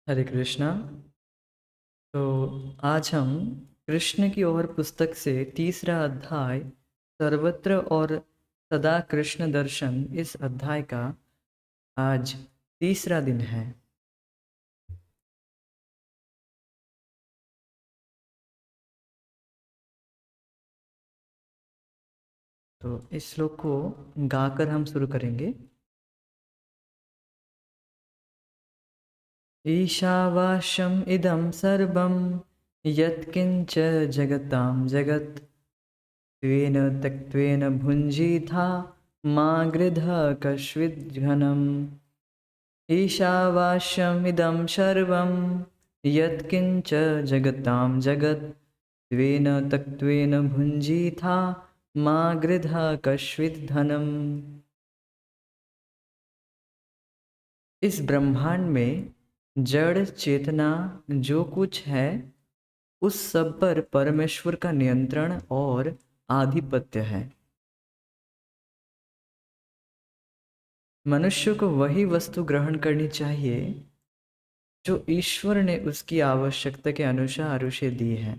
हरे कृष्णा। तो आज हम कृष्ण की ओर पुस्तक से तीसरा अध्याय सर्वत्र और सदा कृष्ण दर्शन, इस अध्याय का आज तीसरा दिन है। तो इस श्लोक को गाकर हम शुरू करेंगे। ईशावास्यम इदं सर्वं यत्किंच जगतां जगत् त्वेन त्यक्त्वेन भुञ्जीथा मा गृधः कश्चिज्घ्नम्। ईशावास्यमिदं सर्वं यत्किञ्च जगतां जगत् त्वेन तक्त्वेन भुञ्जीथा मा गृधः कश्चित् धनम्। इस ब्रह्मांड में जड़ चेतना जो कुछ है उस सब पर परमेश्वर का नियंत्रण और आधिपत्य है। मनुष्य को वही वस्तु ग्रहण करनी चाहिए जो ईश्वर ने उसकी आवश्यकता के अनुसार उसे दी है।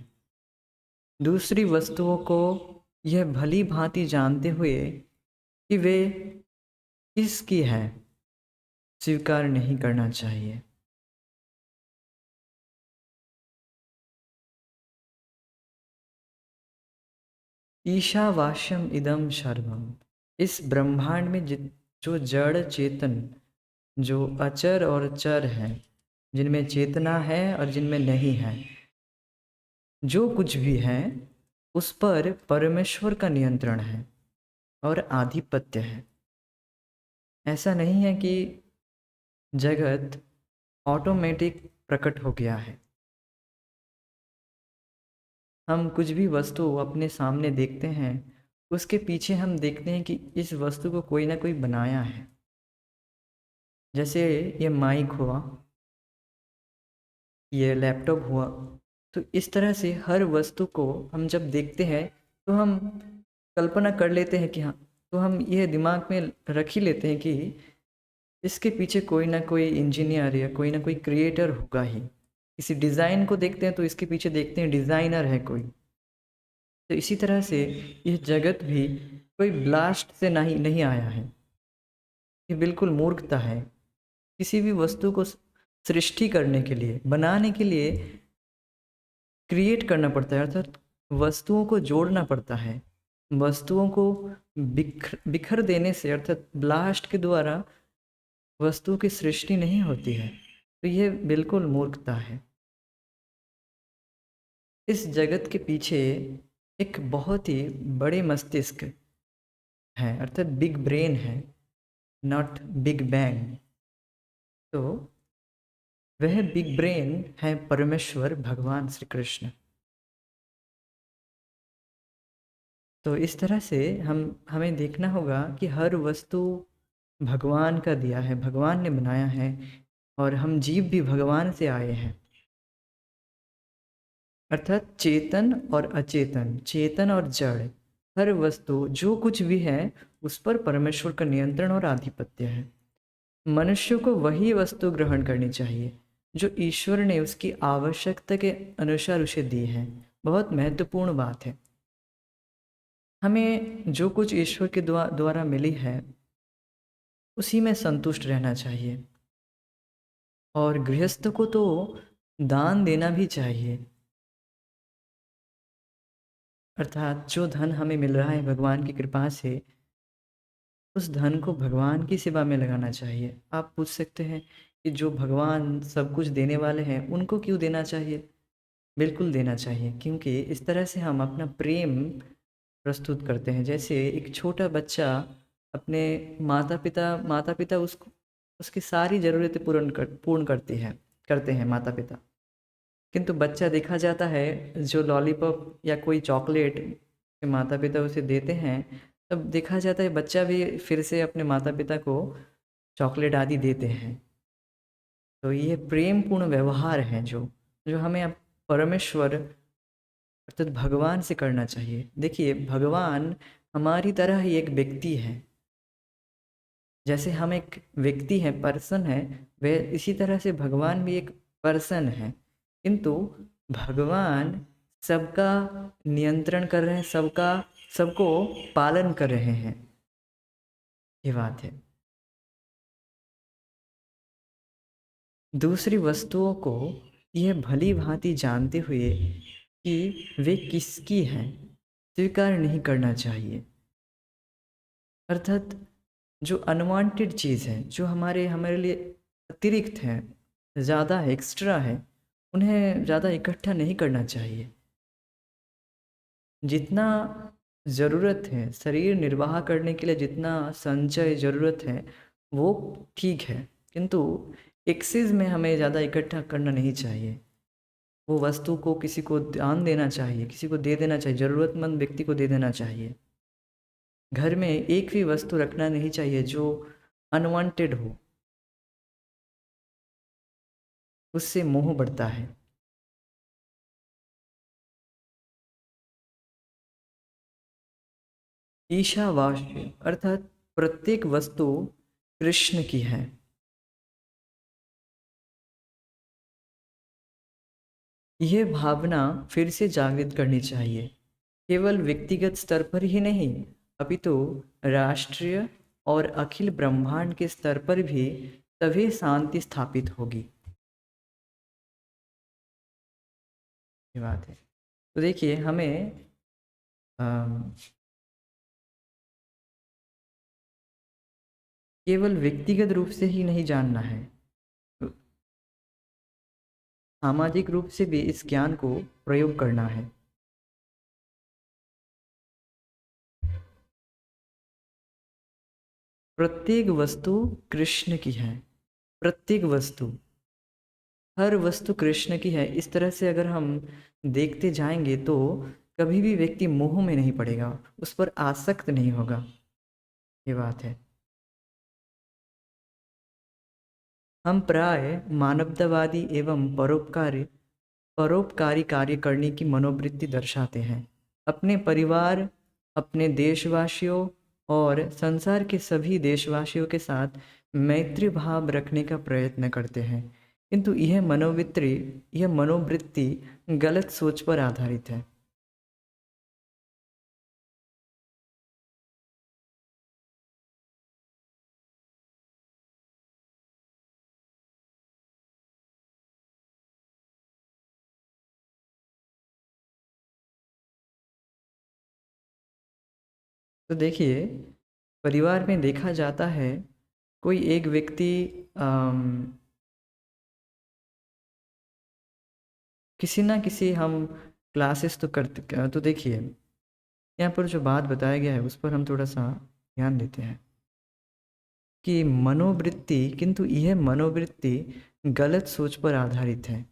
दूसरी वस्तुओं को यह भली भांति जानते हुए कि वे किसकी है, स्वीकार नहीं करना चाहिए। ईशावास्यम इदम सर्वम, इस ब्रह्मांड में जो जड़ चेतन, जो अचर और चर है, जिनमें चेतना है और जिनमें नहीं है, जो कुछ भी है उस पर परमेश्वर का नियंत्रण है और आधिपत्य है। ऐसा नहीं है कि जगत ऑटोमेटिक प्रकट हो गया है। हम कुछ भी वस्तु अपने सामने देखते हैं, उसके पीछे हम देखते हैं कि इस वस्तु को कोई ना कोई बनाया है। जैसे ये माइक हुआ, ये लैपटॉप हुआ, तो इस तरह से हर वस्तु को हम जब देखते हैं तो हम कल्पना कर लेते हैं कि हाँ, तो हम ये दिमाग में रख ही लेते हैं कि इसके पीछे कोई ना कोई इंजीनियर या कोई ना कोई क्रिएटर होगा ही। किसी डिज़ाइन को देखते हैं तो इसके पीछे देखते हैं डिज़ाइनर है कोई। तो इसी तरह से यह जगत भी कोई ब्लास्ट से नहीं नहीं आया है। ये बिल्कुल मूर्खता है। किसी भी वस्तु को सृष्टि करने के लिए, बनाने के लिए क्रिएट करना पड़ता है, अर्थात वस्तुओं को जोड़ना पड़ता है। वस्तुओं को बिखर देने से, अर्थात ब्लास्ट के द्वारा वस्तु की सृष्टि नहीं होती है। तो यह बिल्कुल मूर्खता है। इस जगत के पीछे एक बहुत ही बड़े मस्तिष्क है, अर्थात बिग ब्रेन है, नॉट बिग बैंग। तो वह बिग ब्रेन है परमेश्वर भगवान श्री कृष्ण। तो इस तरह से हमें देखना होगा कि हर वस्तु भगवान का दिया है, भगवान ने बनाया है, और हम जीव भी भगवान से आए हैं। अर्थात चेतन और अचेतन, चेतन और जड़, हर वस्तु जो कुछ भी है उस पर परमेश्वर का नियंत्रण और आधिपत्य है। मनुष्य को वही वस्तु ग्रहण करनी चाहिए जो ईश्वर ने उसकी आवश्यकता के अनुसार उसे दी है। बहुत महत्वपूर्ण बात है। हमें जो कुछ ईश्वर के द्वारा मिली है उसी में संतुष्ट रहना चाहिए, और गृहस्थ को तो दान देना भी चाहिए। अर्थात जो धन हमें मिल रहा है भगवान की कृपा से, उस धन को भगवान की सेवा में लगाना चाहिए। आप पूछ सकते हैं कि जो भगवान सब कुछ देने वाले हैं उनको क्यों देना चाहिए? बिल्कुल देना चाहिए, क्योंकि इस तरह से हम अपना प्रेम प्रस्तुत करते हैं। जैसे एक छोटा बच्चा अपने माता पिता उसकी सारी ज़रूरतें पूर्ण करते हैं माता पिता। किंतु बच्चा देखा जाता है, जो लॉलीपॉप या कोई चॉकलेट के माता पिता उसे देते हैं, तब देखा जाता है बच्चा भी फिर से अपने माता पिता को चॉकलेट आदि देते हैं। तो ये प्रेम पूर्ण व्यवहार है जो जो हमें अब परमेश्वर अर्थात भगवान से करना चाहिए। देखिए, भगवान हमारी तरह ही एक व्यक्ति है। जैसे हम एक व्यक्ति हैं, पर्सन है, वह इसी तरह से भगवान भी एक पर्सन है, किंतु भगवान सबका नियंत्रण कर रहे हैं, सबका सबको पालन कर रहे हैं। ये बात है। दूसरी वस्तुओं को यह भली भांति जानते हुए कि वे किसकी हैं, स्वीकार नहीं करना चाहिए। अर्थात जो अनवांटेड चीज़ है, जो हमारे हमारे लिए अतिरिक्त है, ज़्यादा है, एक्स्ट्रा है, उन्हें ज़्यादा इकट्ठा नहीं करना चाहिए। जितना ज़रूरत है शरीर निर्वाह करने के लिए, जितना संचय ज़रूरत है वो ठीक है, किंतु एक्सेस में हमें ज़्यादा इकट्ठा करना नहीं चाहिए। वो वस्तु को किसी को दान देना चाहिए, किसी को दे देना चाहिए, ज़रूरतमंद व्यक्ति को दे देना चाहिए। घर में एक भी वस्तु रखना नहीं चाहिए जो अनवांटेड हो, उससे मोह बढ़ता है। ईशावास्य अर्थात प्रत्येक वस्तु कृष्ण की है। यह भावना फिर से जागृत करनी चाहिए, केवल व्यक्तिगत स्तर पर ही नहीं, अपितु राष्ट्रीय और अखिल ब्रह्मांड के स्तर पर भी तभी शांति स्थापित होगी। ये बात है। तो देखिए, हमें केवल व्यक्तिगत रूप से ही नहीं जानना है, सामाजिक रूप से भी इस ज्ञान को प्रयोग करना है। प्रत्येक वस्तु कृष्ण की है। प्रत्येक वस्तु, हर वस्तु कृष्ण की है। इस तरह से अगर हम देखते जाएंगे तो कभी भी व्यक्ति मोह में नहीं पड़ेगा, उस पर आसक्त नहीं होगा। ये बात है। हम प्राय मानवतावादी एवं परोपकारी कार्य करने की मनोवृत्ति दर्शाते हैं। अपने परिवार, अपने देशवासियों और संसार के सभी देशवासियों के साथ मैत्री भाव रखने का प्रयत्न करते हैं, किंतु यह मनोवृत्ति गलत सोच पर आधारित है। तो देखिए, परिवार में देखा जाता है, कोई एक व्यक्ति किसी ना किसी हम क्लासेस तो करते, तो देखिए यहाँ पर जो बात बताया गया है उस पर हम थोड़ा सा ध्यान देते हैं कि मनोवृत्ति, किंतु यह मनोवृत्ति गलत सोच पर आधारित है।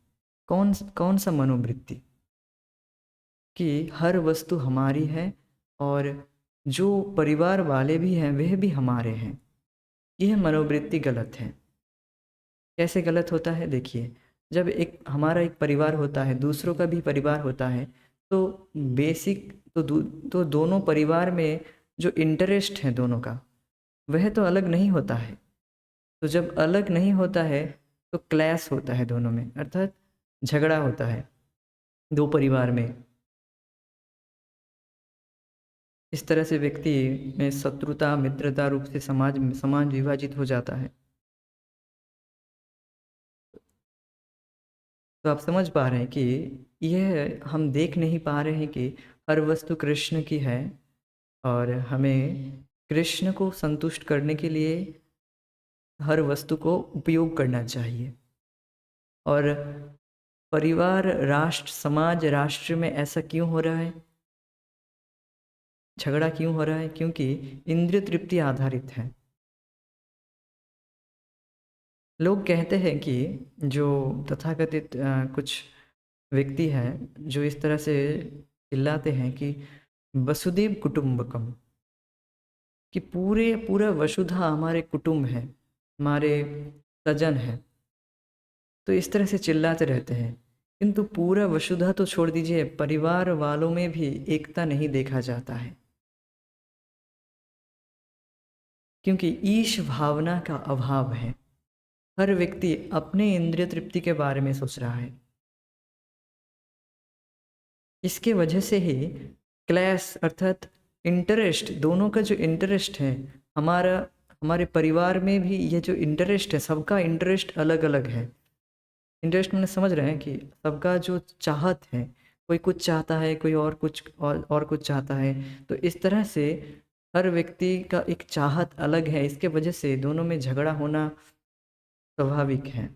कौन कौन सा मनोवृत्ति? कि हर वस्तु हमारी है और जो परिवार वाले भी हैं वह भी हमारे हैं। यह मनोवृत्ति गलत है। कैसे गलत होता है? देखिए, जब हमारा एक परिवार होता है, दूसरों का भी परिवार होता है, तो बेसिक तो दोनों परिवार में जो इंटरेस्ट है दोनों का, वह तो अलग नहीं होता है। तो जब अलग नहीं होता है तो क्लैश होता है दोनों में, अर्थात झगड़ा होता है दो परिवार में। इस तरह से व्यक्ति में शत्रुता मित्रता रूप से समाज विभाजित हो जाता है। तो आप समझ पा रहे हैं कि यह हम देख नहीं पा रहे हैं कि हर वस्तु कृष्ण की है और हमें कृष्ण को संतुष्ट करने के लिए हर वस्तु को उपयोग करना चाहिए। और परिवार, राष्ट्र, समाज, राष्ट्र में ऐसा क्यों हो रहा है, झगड़ा क्यों हो रहा है? क्योंकि इंद्रिय तृप्ति आधारित है। लोग कहते हैं कि जो तथाकथित कुछ व्यक्ति हैं जो इस तरह से चिल्लाते हैं कि वसुदेव कुटुंबकम, कि पूरा वसुधा हमारे कुटुंब है, हमारे सजन है। तो इस तरह से चिल्लाते रहते हैं, किंतु पूरा वसुधा तो छोड़ दीजिए, परिवार वालों में भी एकता नहीं देखा जाता है, क्योंकि ईश भावना का अभाव है। हर व्यक्ति अपने इंद्रिय तृप्ति के बारे में सोच रहा है। इसके वजह से ही क्लैश अर्थात इंटरेस्ट, दोनों का जो इंटरेस्ट है, हमारा हमारे परिवार में भी ये जो इंटरेस्ट है, सबका इंटरेस्ट अलग अलग है। इंटरेस्ट मैंने समझ रहे हैं कि सबका जो चाहत है, कोई कुछ चाहता है, कोई और कुछ और कुछ चाहता है। तो इस तरह से हर व्यक्ति का एक चाहत अलग है, इसके वजह से दोनों में झगड़ा होना स्वाभाविक है।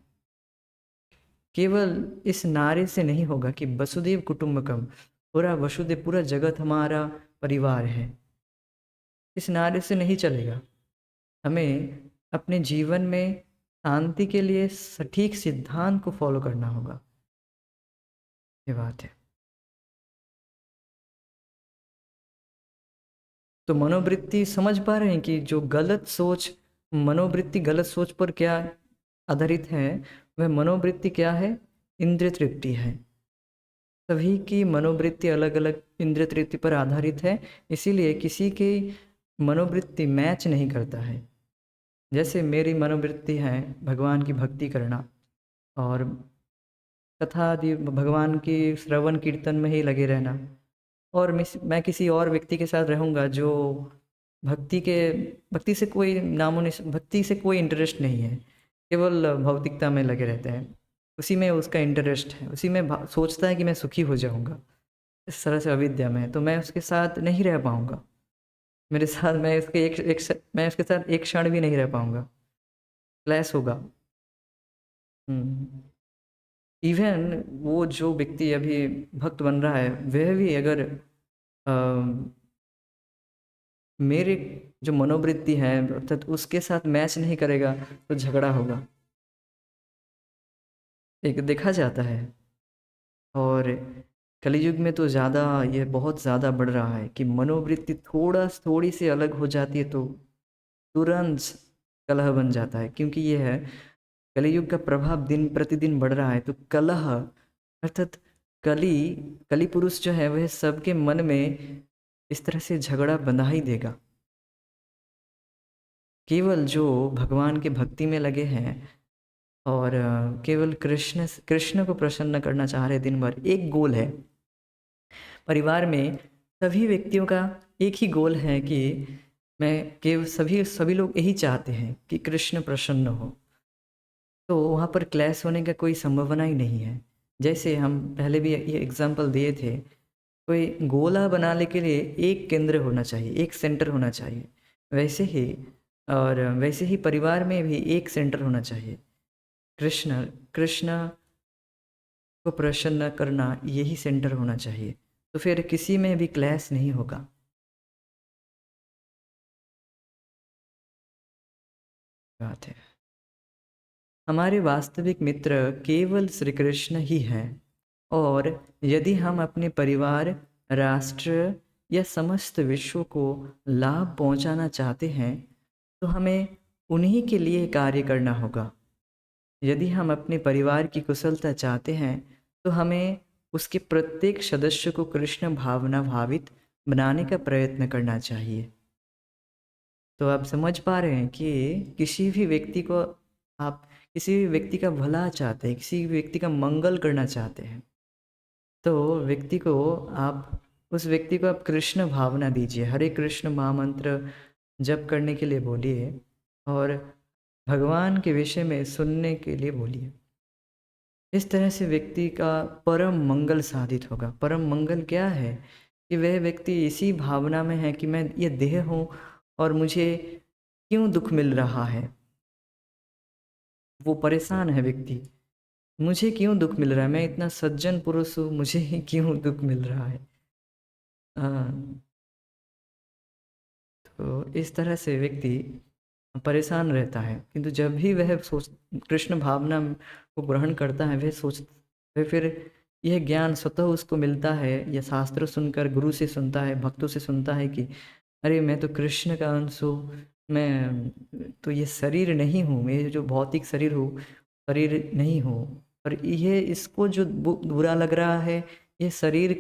केवल इस नारे से नहीं होगा कि वसुदेव कुटुंबकम, पूरा वसुदेव, पूरा जगत हमारा परिवार है, इस नारे से नहीं चलेगा। हमें अपने जीवन में शांति के लिए सटीक सिद्धांत को फॉलो करना होगा। ये बात है। तो मनोवृत्ति समझ पा रहे हैं कि जो गलत सोच, मनोवृत्ति गलत सोच पर क्या आधारित है? वह मनोवृत्ति क्या है? इंद्रिय तृप्ति है। सभी की मनोवृत्ति अलग अलग इंद्रिय तृप्ति पर आधारित है, इसीलिए किसी की मनोवृत्ति मैच नहीं करता है। जैसे मेरी मनोवृत्ति है भगवान की भक्ति करना और कथा आदि भगवान की श्रवण कीर्तन में ही लगे रहना, और मैं किसी और व्यक्ति के साथ रहूँगा जो भक्ति के भक्ति से कोई भक्ति से कोई इंटरेस्ट नहीं है, केवल भौतिकता में लगे रहते हैं, उसी में उसका इंटरेस्ट है, उसी में सोचता है कि मैं सुखी हो जाऊंगा, इस तरह से अविद्या में, तो मैं उसके साथ नहीं रह पाऊंगा। मेरे साथ मैं उसके साथ एक क्षण भी नहीं रह पाऊंगा, क्लैश होगा। इवन वो जो व्यक्ति अभी भक्त बन रहा है, वह भी अगर अ, मेरे जो मनोवृत्ति है अर्थात उसके साथ मैच नहीं करेगा, तो झगड़ा होगा, एक देखा जाता है। और कलयुग में तो ज़्यादा, ये बहुत ज़्यादा बढ़ रहा है कि मनोवृत्ति थोड़ी सी अलग हो जाती है तो तुरंत कलह बन जाता है, क्योंकि ये है कलयुग का प्रभाव दिन प्रतिदिन बढ़ रहा है। तो कलह अर्थात कली कली पुरुष जो है वह सबके मन में इस तरह से झगड़ा बंधा ही देगा। केवल जो भगवान के भक्ति में लगे हैं और केवल कृष्ण को प्रसन्न करना चाह रहे दिन भर, एक गोल है परिवार में, सभी व्यक्तियों का एक ही गोल है कि मैं केवल सभी सभी लोग यही चाहते हैं कि कृष्ण प्रसन्न हो, तो वहाँ पर क्लैश होने का कोई संभावना ही नहीं है। जैसे हम पहले भी ये एग्जाम्पल दिए थे, कोई गोला बनाने के लिए एक केंद्र होना चाहिए, एक सेंटर होना चाहिए, वैसे ही और वैसे ही परिवार में भी एक सेंटर होना चाहिए। कृष्ण कृष्ण को प्रसन्न करना यही सेंटर होना चाहिए, तो फिर किसी में भी क्लैश नहीं होगा। बात है, हमारे वास्तविक मित्र केवल श्री कृष्ण ही हैं, और यदि हम अपने परिवार, राष्ट्र या समस्त विश्व को लाभ पहुंचाना चाहते हैं, तो हमें उन्हीं के लिए कार्य करना होगा। यदि हम अपने परिवार की कुशलता चाहते हैं, तो हमें उसके प्रत्येक सदस्य को कृष्ण भावना भावित बनाने का प्रयत्न करना चाहिए। तो आप समझ पा रहे हैं कि किसी भी व्यक्ति को आप किसी भी व्यक्ति का भला चाहते हैं, किसी भी व्यक्ति का मंगल करना चाहते हैं, तो व्यक्ति को आप उस व्यक्ति को आप कृष्ण भावना दीजिए, हरे कृष्ण महामंत्र जप करने के लिए बोलिए और भगवान के विषय में सुनने के लिए बोलिए। इस तरह से व्यक्ति का परम मंगल साधित होगा। परम मंगल क्या है? कि वह व्यक्ति इसी भावना में है कि मैं ये देह हूँ और मुझे क्यों दुख मिल रहा है। वो परेशान है व्यक्ति, मुझे क्यों दुख मिल रहा है, मैं इतना सज्जन पुरुष हूँ, मुझे ही क्यों दुख मिल रहा है। हाँ, तो इस तरह से व्यक्ति परेशान रहता है, किंतु जब भी वह सोच कृष्ण भावना को ग्रहण करता है, वह फिर यह ज्ञान स्वतः उसको मिलता है, या शास्त्र सुनकर गुरु से सुनता है, भक्तों से सुनता है कि अरे मैं तो कृष्ण का अंश हूँ, मैं तो ये शरीर नहीं हूँ, मैं जो भौतिक शरीर हूँ, शरीर नहीं हूँ। और ये इसको जो बुरा लग रहा है, ये शरीर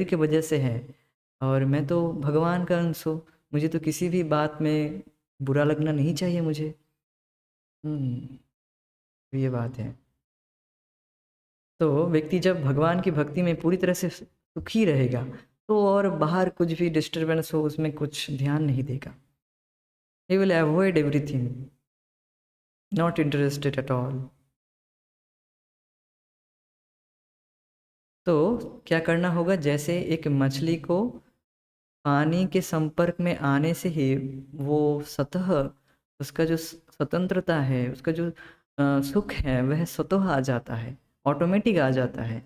के वजह से है, और मैं तो भगवान का अंश हूँ, मुझे तो किसी भी बात में बुरा लगना नहीं चाहिए मुझे। तो ये बात है। तो व्यक्ति जब भगवान की भक्ति में पूरी तरह से सुखी रहेगा, तो और बाहर कुछ भी डिस्टर्बेंस हो उसमें कुछ ध्यान नहीं देगा। He will avoid everything, not interested at all. तो क्या करना होगा, जैसे एक मछली को पानी के संपर्क में आने से ही वो स्वतः उसका जो स्वतंत्रता है, उसका जो सुख है वह स्वतः आ जाता है, ऑटोमेटिक आ जाता है।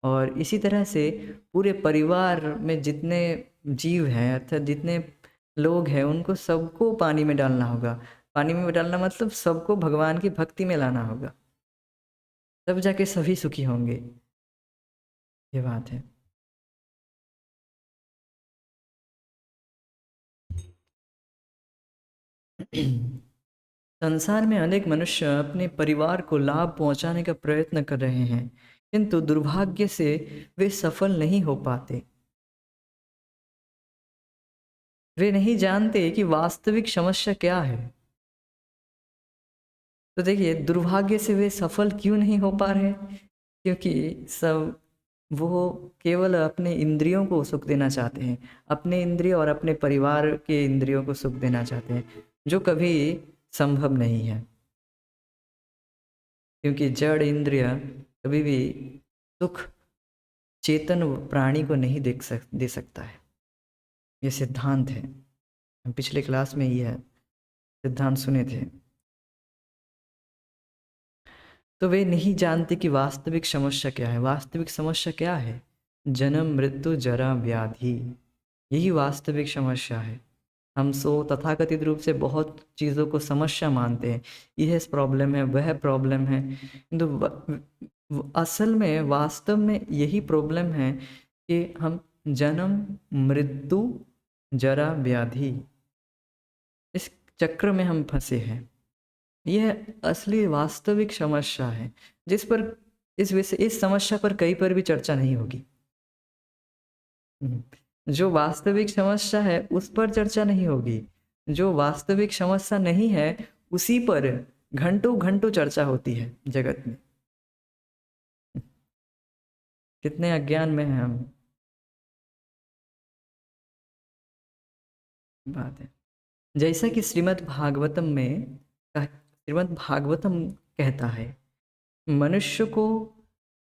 और इसी तरह से पूरे परिवार में जितने जीव हैं अर्थात जितने लोग हैं उनको सबको पानी में डालना होगा। पानी में डालना मतलब सबको भगवान की भक्ति में लाना होगा, तब जाके सभी सुखी होंगे। ये बात है। संसार में अनेक मनुष्य अपने परिवार को लाभ पहुंचाने का प्रयत्न कर रहे हैं, किंतु दुर्भाग्य से वे सफल नहीं हो पाते। वे नहीं जानते कि वास्तविक समस्या क्या है। तो देखिए, दुर्भाग्य से वे सफल क्यों नहीं हो पा रहे, क्योंकि सब वो केवल अपने इंद्रियों को सुख देना चाहते हैं, अपने इंद्रिय और अपने परिवार के इंद्रियों को सुख देना चाहते हैं, जो कभी संभव नहीं है। क्योंकि जड़ इंद्रिय कभी भी सुख चेतन प्राणी को नहीं दे सकता है। ये सिद्धांत है, हम पिछले क्लास में ये है सिद्धांत सुने थे। तो वे नहीं जानते कि वास्तविक समस्या क्या है। वास्तविक समस्या क्या है? जन्म मृत्यु जरा व्याधि, यही वास्तविक समस्या है। हम तथाकथित रूप से बहुत चीज़ों को समस्या मानते हैं, यह प्रॉब्लम है, वह प्रॉब्लम है, किंतु असल में वास्तव में यही प्रॉब्लम है कि हम जन्म मृत्यु जरा व्याधि इस चक्र में हम फंसे हैं। यह असली वास्तविक समस्या है, जिस पर इस समस्या पर कहीं पर भी चर्चा नहीं होगी। जो वास्तविक समस्या है उस पर चर्चा नहीं होगी, जो वास्तविक समस्या नहीं है उसी पर घंटों घंटों चर्चा होती है जगत में। कितने अज्ञान में हैं हम। बात है, जैसा कि श्रीमद् भागवतम कहता है, मनुष्य को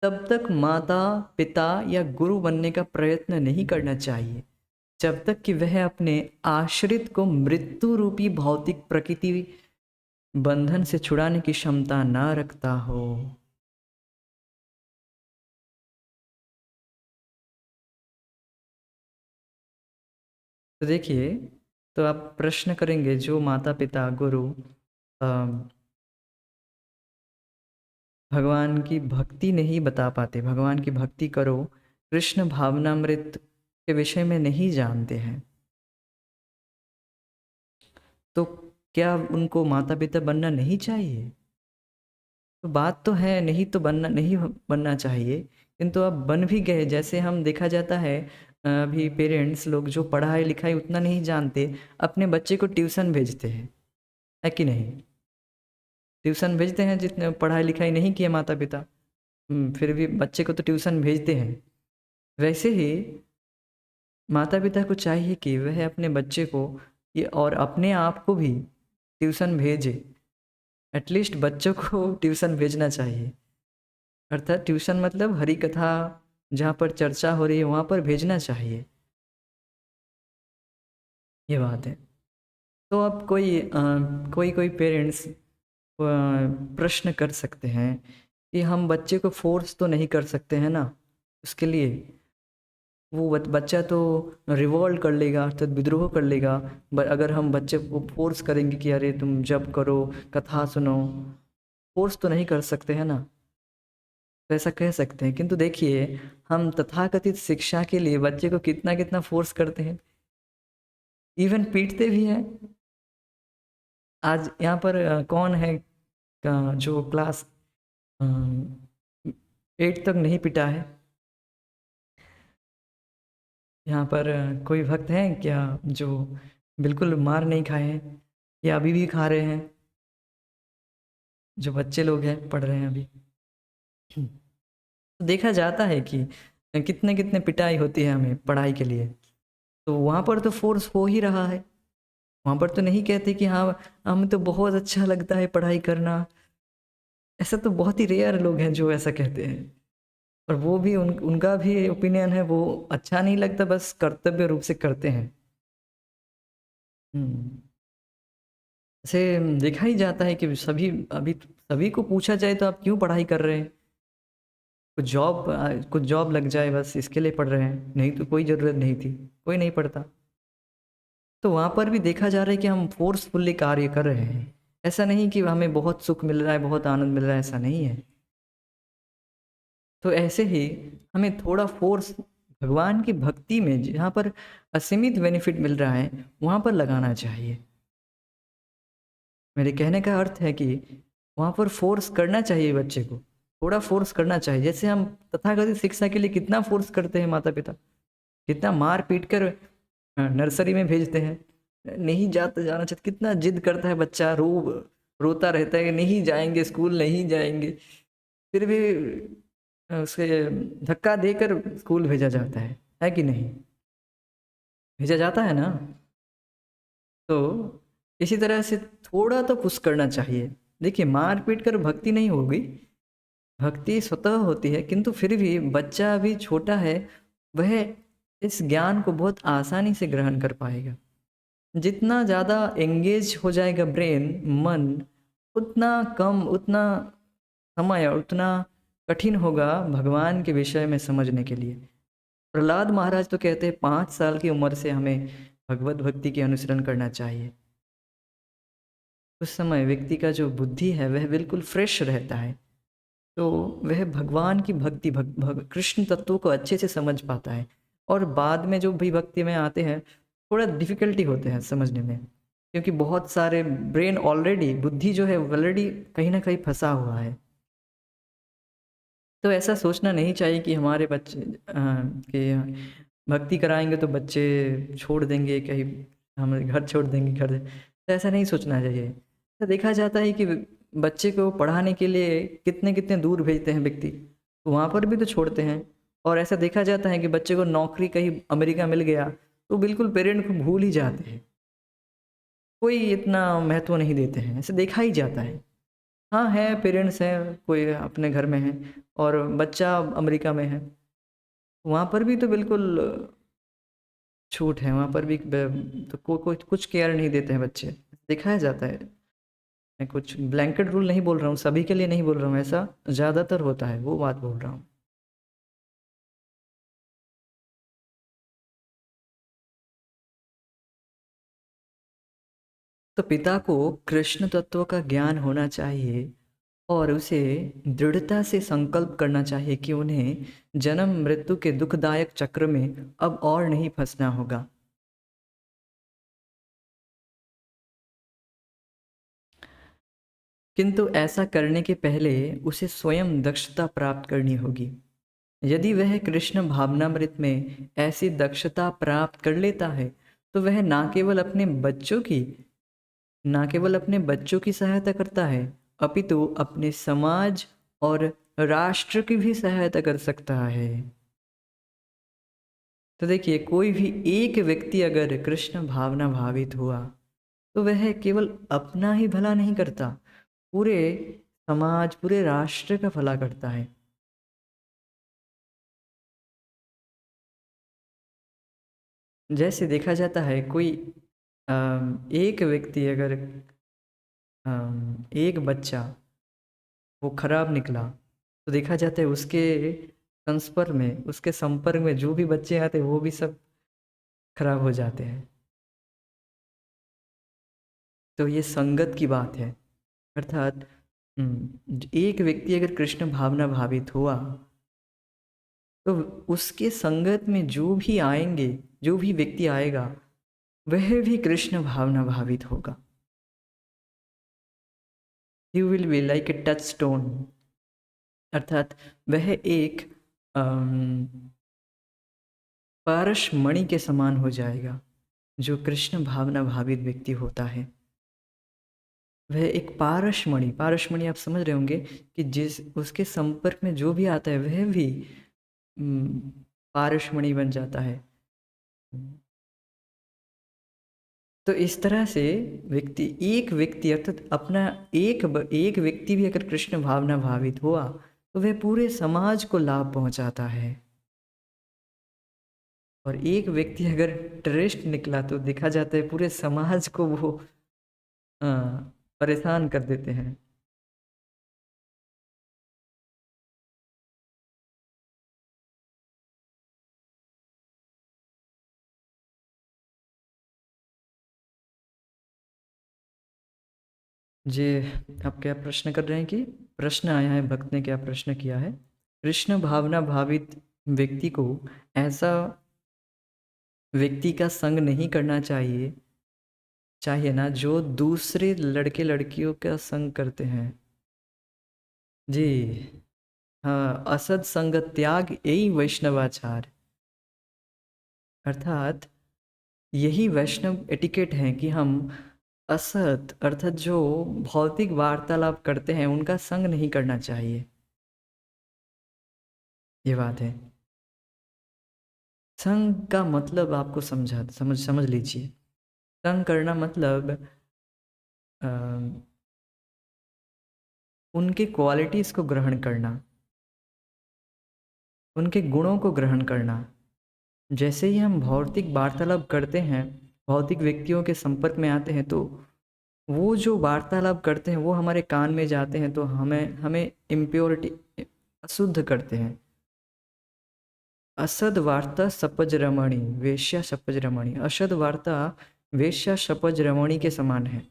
तब तक माता पिता या गुरु बनने का प्रयत्न नहीं करना चाहिए जब तक कि वह अपने आश्रित को मृत्यु रूपी भौतिक प्रकृति बंधन से छुड़ाने की क्षमता ना रखता हो। तो देखिए, तो आप प्रश्न करेंगे जो माता पिता गुरु भगवान की भक्ति नहीं बता पाते, भगवान की भक्ति करो, कृष्ण भावनामृत के विषय में नहीं जानते हैं, तो क्या उनको माता पिता बनना नहीं चाहिए? तो बात तो है, नहीं बनना चाहिए, किंतु अब बन भी गए। जैसे हम देखा जाता है, अभी पेरेंट्स लोग जो पढ़ाई लिखाई उतना नहीं जानते, अपने बच्चे को ट्यूशन भेजते हैं, है कि नहीं? ट्यूशन भेजते हैं, जितने पढ़ाई लिखाई नहीं किए माता पिता, फिर भी बच्चे को तो ट्यूशन भेजते हैं। वैसे ही माता पिता को चाहिए कि वह अपने बच्चे को ये और अपने आप को भी ट्यूशन भेजे। एटलीस्ट बच्चों को ट्यूशन भेजना चाहिए, अर्थात ट्यूशन मतलब हरी कथा जहाँ पर चर्चा हो रही है वहाँ पर भेजना चाहिए। ये बात है। तो अब कोई कोई पेरेंट्स प्रश्न कर सकते हैं कि हम बच्चे को फोर्स तो नहीं कर सकते हैं ना, उसके लिए वो बच्चा तो रिवॉल्ट कर लेगा अर्थात विद्रोह कर लेगा। अगर हम बच्चे को फोर्स करेंगे कि अरे तुम जप करो, कथा सुनो, फोर्स तो नहीं कर सकते हैं ना, तो ऐसा कह सकते हैं। किंतु देखिए, हम तथाकथित शिक्षा के लिए बच्चे को कितना कितना फोर्स करते हैं, इवन पीटते भी हैं। आज यहाँ पर कौन है जो क्लास 8 तक नहीं पिटा है? यहाँ पर कोई भक्त हैं क्या जो बिल्कुल मार नहीं खाए हैं या अभी भी खा रहे हैं? जो बच्चे लोग हैं पढ़ रहे हैं अभी। तो देखा जाता है कि कितने कितने पिटाई होती है हमें पढ़ाई के लिए। तो वहाँ पर तो फोर्स हो ही रहा है। वहाँ पर तो नहीं कहते कि हाँ हमें तो बहुत अच्छा लगता है पढ़ाई करना। ऐसा तो बहुत ही रेयर लोग हैं जो ऐसा कहते हैं। और वो भी उनका भी ओपिनियन है, वो अच्छा नहीं लगता, बस कर्तव्य रूप से करते हैं। हम्म। ऐसे देखा ही जाता है कि सभी को पूछा जाए तो आप क्यों पढ़ाई कर रहे हैं? कुछ जॉब लग जाए बस इसके लिए पढ़ रहे हैं, नहीं तो कोई ज़रूरत नहीं थी, कोई नहीं पढ़ता। तो वहाँ पर भी देखा जा रहा है कि हम फोर्सफुली कार्य कर रहे हैं। ऐसा नहीं कि हमें बहुत सुख मिल रहा है, बहुत आनंद मिल रहा है, ऐसा नहीं है। तो ऐसे ही हमें थोड़ा फोर्स भगवान की भक्ति में, जहाँ पर असीमित बेनिफिट मिल रहा है, वहाँ पर लगाना चाहिए। मेरे कहने का अर्थ है कि वहाँ पर फोर्स करना चाहिए बच्चे को, थोड़ा फोर्स करना चाहिए। जैसे हम तथाकथित शिक्षा के लिए कितना फोर्स करते हैं माता पिता, कितना मार पीट कर नर्सरी में भेजते हैं। नहीं जाना चाहता, कितना जिद करता है बच्चा, रोता रहता है कि नहीं जाएंगे स्कूल, नहीं जाएंगे। फिर भी उसे धक्का देकर स्कूल भेजा जाता है कि नहीं? भेजा जाता है ना? तो इसी तरह से थोड़ा तो पुश करना चाहिए। देखिए, मार पीट कर भक्ति नहीं होगी, भक्ति स्वतः होती है, किंतु फिर भी बच्चा अभी छोटा है, वह इस ज्ञान को बहुत आसानी से ग्रहण कर पाएगा। जितना ज़्यादा एंगेज हो जाएगा ब्रेन, मन, उतना कम, उतना समय, उतना कठिन होगा भगवान के विषय में समझने के लिए। प्रहलाद महाराज तो कहते हैं 5 साल की उम्र से हमें भगवत भक्ति के अनुसरण करना चाहिए। उस समय व्यक्ति का जो बुद्धि है वह बिल्कुल फ्रेश रहता है, तो वह भगवान की भक्ति, कृष्ण तत्वों को अच्छे से समझ पाता है। और बाद में जो भी भक्ति में आते हैं, थोड़ा डिफिकल्टी होते हैं समझने में, क्योंकि बहुत सारे ब्रेन ऑलरेडी, बुद्धि जो है ऑलरेडी कहीं ना कहीं फंसा हुआ है। तो ऐसा सोचना नहीं चाहिए कि हमारे बच्चे कि भक्ति कराएंगे तो बच्चे छोड़ देंगे कहीं, हम घर छोड़ देंगे, घर, तो ऐसा नहीं सोचना चाहिए। तो देखा जाता है कि बच्चे को पढ़ाने के लिए कितने कितने दूर भेजते हैं व्यक्ति, तो वहाँ पर भी तो छोड़ते हैं। और ऐसा देखा जाता है कि बच्चे को नौकरी कहीं अमेरिका मिल गया तो बिल्कुल पेरेंट को भूल ही जाते हैं, कोई इतना महत्व नहीं देते हैं, ऐसे देखा ही जाता है। हाँ है, पेरेंट्स हैं, कोई अपने घर में है और बच्चा अमेरिका में है, वहाँ पर भी तो बिल्कुल छूट है, वहाँ पर भी तो कुछ केयर नहीं देते हैं बच्चे, दिखाया जाता है। मैं कुछ ब्लैंकेट रूल नहीं बोल रहा हूँ, सभी के लिए नहीं बोल रहा हूँ, ऐसा ज़्यादातर होता है, वो बात बोल रहा हूँ। तो पिता को कृष्ण तत्व का ज्ञान होना चाहिए और उसे दृढ़ता से संकल्प करना चाहिए कि उन्हें जन्म मृत्यु के दुखदायक चक्र में अब और नहीं फंसना होगा। किंतु ऐसा करने के पहले उसे स्वयं दक्षता प्राप्त करनी होगी। यदि वह कृष्ण भावनामृत में ऐसी दक्षता प्राप्त कर लेता है, तो वह न केवल अपने बच्चों की सहायता करता है, अपितु अपने समाज और राष्ट्र की भी सहायता कर सकता है। तो देखिए, कोई भी एक व्यक्ति अगर कृष्ण भावना भावित हुआ, तो वह केवल अपना ही भला नहीं करता, पूरे समाज, पूरे राष्ट्र का भला करता है। जैसे देखा जाता है, कोई एक व्यक्ति अगर, एक बच्चा वो खराब निकला, तो देखा जाता है उसके संपर्क में जो भी बच्चे आते हैं वो भी सब खराब हो जाते हैं। तो ये संगत की बात है। अर्थात एक व्यक्ति अगर कृष्ण भावना भावित हुआ, तो उसके संगत में जो भी आएंगे, जो भी व्यक्ति आएगा, वह भी कृष्ण भावना भावित होगा। He will be like a touch stone. अर्थात वह एक पारस मणि के समान हो जाएगा, जो कृष्ण भावना भावित व्यक्ति होता है। वह एक पारसमणि, पारसमणि आप समझ रहे होंगे कि जिस उसके संपर्क में जो भी आता है वह भी उम, पारसमणि बन जाता है। तो इस तरह से एक व्यक्ति अर्थात अपना एक व्यक्ति भी अगर कृष्ण भावना भावित हुआ तो वह पूरे समाज को लाभ पहुंचाता है। और एक व्यक्ति अगर टेररिस्ट निकला तो देखा जाता है पूरे समाज को वो अ, परेशान कर देते हैं। जी, आप क्या प्रश्न कर रहे हैं कि प्रश्न आया है, भक्त ने क्या प्रश्न किया है? कृष्ण भावना भावित व्यक्ति को ऐसा व्यक्ति का संग नहीं करना चाहिए चाहिए ना जो दूसरे लड़के लड़कियों का संग करते हैं। जी हाँ, असद संग त्याग यही वैष्णवाचार, अर्थात यही वैष्णव एटिकेट है कि हम असत अर्थात जो भौतिक वार्तालाप करते हैं उनका संग नहीं करना चाहिए। ये बात है। संग का मतलब आपको समझ लीजिए। संग करना मतलब अ, उनके क्वालिटीज़ को ग्रहण करना, उनके गुणों को ग्रहण करना। जैसे ही हम भौतिक वार्तालाप करते हैं, भौतिक व्यक्तियों के संपर्क में आते हैं तो वो जो वार्तालाप करते हैं वो हमारे कान में जाते हैं तो हमें हमें इम्प्योरिटी अशुद्ध करते हैं। असद वार्ता सपज रमणी वेश्या सपज रमणी, असद वार्ता वेश्या सपज रमणी के समान है।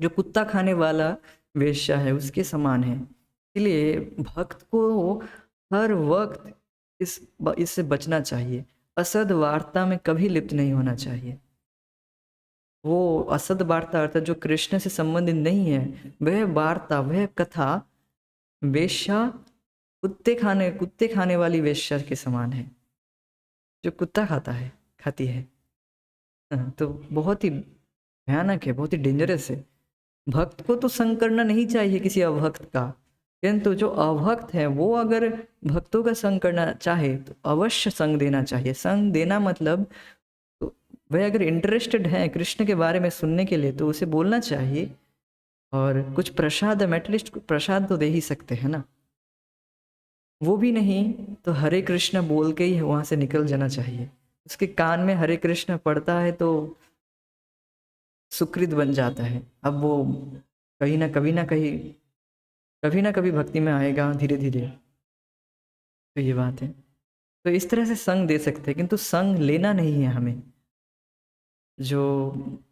जो कुत्ता खाने वाला वेश्या है उसके समान है। इसलिए भक्त को हर वक्त इससे बचना चाहिए। असद वार्ता में कभी लिप्त नहीं होना चाहिए। वो असद वार्ता अर्थात जो कृष्ण से संबंधित नहीं है वह वार्ता वह कथा वेश्या कुत्ते खाने वाली वेश्या के समान है, जो कुत्ता खाती है। हाँ, तो बहुत ही भयानक है, बहुत ही डेंजरस है। भक्त को तो संग करना नहीं चाहिए किसी अभक्त का, किंतु जो अभक्त है वो अगर भक्तों का संग करना चाहे तो अवश्य संग देना चाहिए। संग देना मतलब तो वह अगर इंटरेस्टेड है कृष्ण के बारे में सुनने के लिए तो उसे बोलना चाहिए, और कुछ प्रसाद एटलीस्ट प्रसाद तो दे ही सकते हैं ना। वो भी नहीं तो हरे कृष्ण बोल के ही वहां से निकल जाना चाहिए। उसके कान में हरे कृष्ण पड़ता है तो सुकृत बन जाता है। अब वो कभी ना कभी भक्ति में आएगा धीरे धीरे। तो ये बात है। तो इस तरह से संग दे सकते हैं किंतु संग लेना नहीं है हमें। जो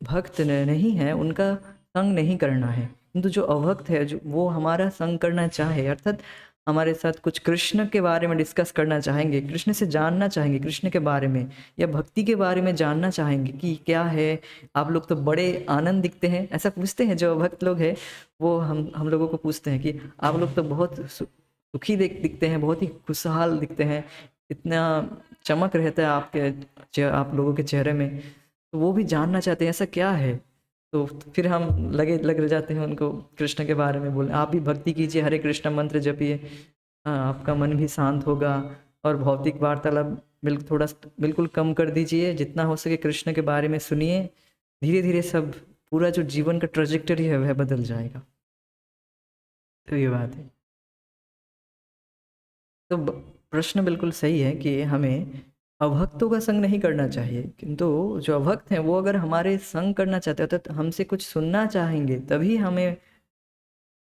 भक्त नहीं है उनका संग नहीं करना है, किंतु जो अभक्त है जो वो हमारा संग करना चाहे अर्थात हमारे साथ कुछ कृष्ण के बारे में डिस्कस करना चाहेंगे, कृष्ण से जानना चाहेंगे, कृष्ण के बारे में या भक्ति के बारे में जानना चाहेंगे कि क्या है। आप लोग तो बड़े आनंद दिखते हैं, ऐसा पूछते हैं जो भक्त लोग हैं। वो हम लोगों को पूछते हैं कि आप लोग तो बहुत सुखी दिखते हैं, बहुत ही खुशहाल दिखते हैं, इतना चमक रहता है आप लोगों के चेहरे में। तो वो भी जानना चाहते हैं ऐसा क्या है। तो फिर हम लग जाते हैं उनको कृष्ण के बारे में बोले, आप भी भक्ति कीजिए, हरे कृष्ण मंत्र जपिए, हाँ आपका मन भी शांत होगा। और भौतिक वार्तालाप बिल्कुल कम कर दीजिए, जितना हो सके कृष्ण के बारे में सुनिए। धीरे धीरे सब पूरा जो जीवन का ट्रेजेक्टरी है वह बदल जाएगा। तो ये बात है। तो प्रश्न बिल्कुल सही है कि हमें अभक्तों का संग नहीं करना चाहिए, किंतु जो अभक्त हैं वो अगर हमारे संग करना चाहते हो तो हमसे कुछ सुनना चाहेंगे तभी हमें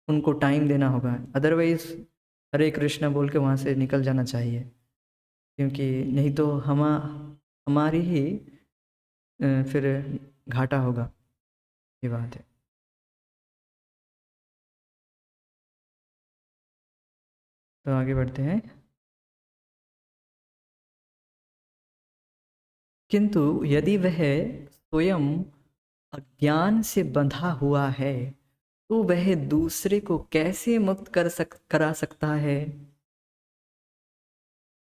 उनको टाइम देना होगा। अदरवाइज हरे कृष्णा बोल के वहाँ से निकल जाना चाहिए, क्योंकि नहीं तो हमारी ही फिर घाटा होगा। ये बात है। तो आगे बढ़ते हैं। किंतु यदि वह स्वयं अज्ञान से बंधा हुआ है तो वह दूसरे को कैसे मुक्त करा सकता है।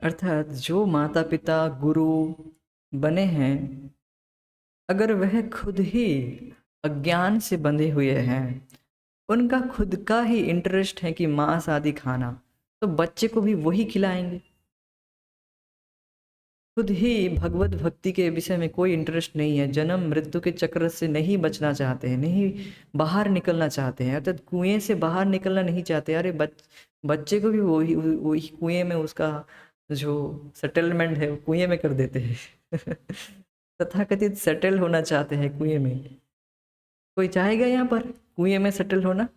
अर्थात जो माता पिता गुरु बने हैं, अगर वह खुद ही अज्ञान से बंधे हुए हैं उनका खुद का ही इंटरेस्ट है कि मांस आदि खाना, तो बच्चे को भी वही खिलाएंगे। खुद ही भगवत भक्ति के विषय में कोई इंटरेस्ट नहीं है, जन्म मृत्यु के चक्र से नहीं बचना चाहते हैं, नहीं बाहर निकलना चाहते हैं, अर्थात कुएं से बाहर निकलना नहीं चाहते। अरे बच्चे को भी वही वही कुएं में उसका जो सेटलमेंट है वो कुएं में कर देते हैं। तथाकथित सेटल होना चाहते हैं कुएं में। कोई चाहेगा यहाँ पर कुएं में सेटल होना?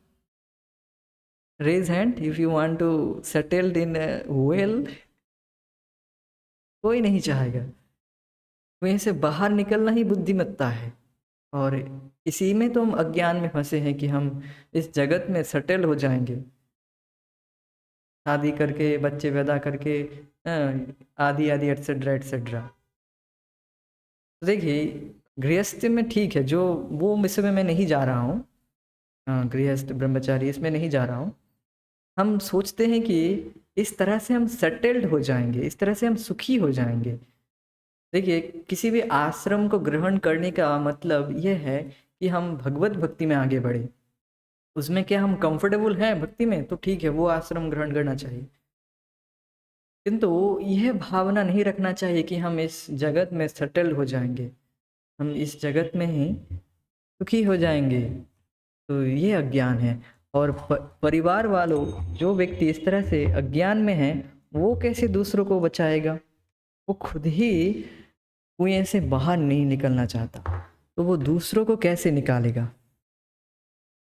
Raise hand if you want to settled in well. कोई नहीं चाहेगा। कुएं से बाहर निकलना ही बुद्धिमत्ता है। और इसी में तो हम अज्ञान में फंसे हैं कि हम इस जगत में सेटल हो जाएंगे, शादी करके बच्चे पैदा करके आदि आदि एटसेट्रा एटसेट्रा। तो देखिए गृहस्थ में ठीक है, जो वो विषय में मैं नहीं जा रहा हूँ, गृहस्थ ब्रह्मचारी इसमें नहीं जा रहा हूँ। हम सोचते हैं कि इस तरह से हम सेटल्ड हो जाएंगे, इस तरह से हम सुखी हो जाएंगे। देखिए किसी भी आश्रम को ग्रहण करने का मतलब यह है कि हम भगवत भक्ति में आगे बढ़े। उसमें क्या हम कंफर्टेबल हैं भक्ति में, तो ठीक है वो आश्रम ग्रहण करना चाहिए। किंतु यह भावना नहीं रखना चाहिए कि हम इस जगत में सेटल हो जाएंगे, हम इस जगत में ही सुखी हो जाएंगे। तो ये अज्ञान है। और परिवार वालों, जो व्यक्ति इस तरह से अज्ञान में है, वो कैसे दूसरों को बचाएगा? वो खुद ही कुएं से बाहर नहीं निकलना चाहता, तो वो दूसरों को कैसे निकालेगा?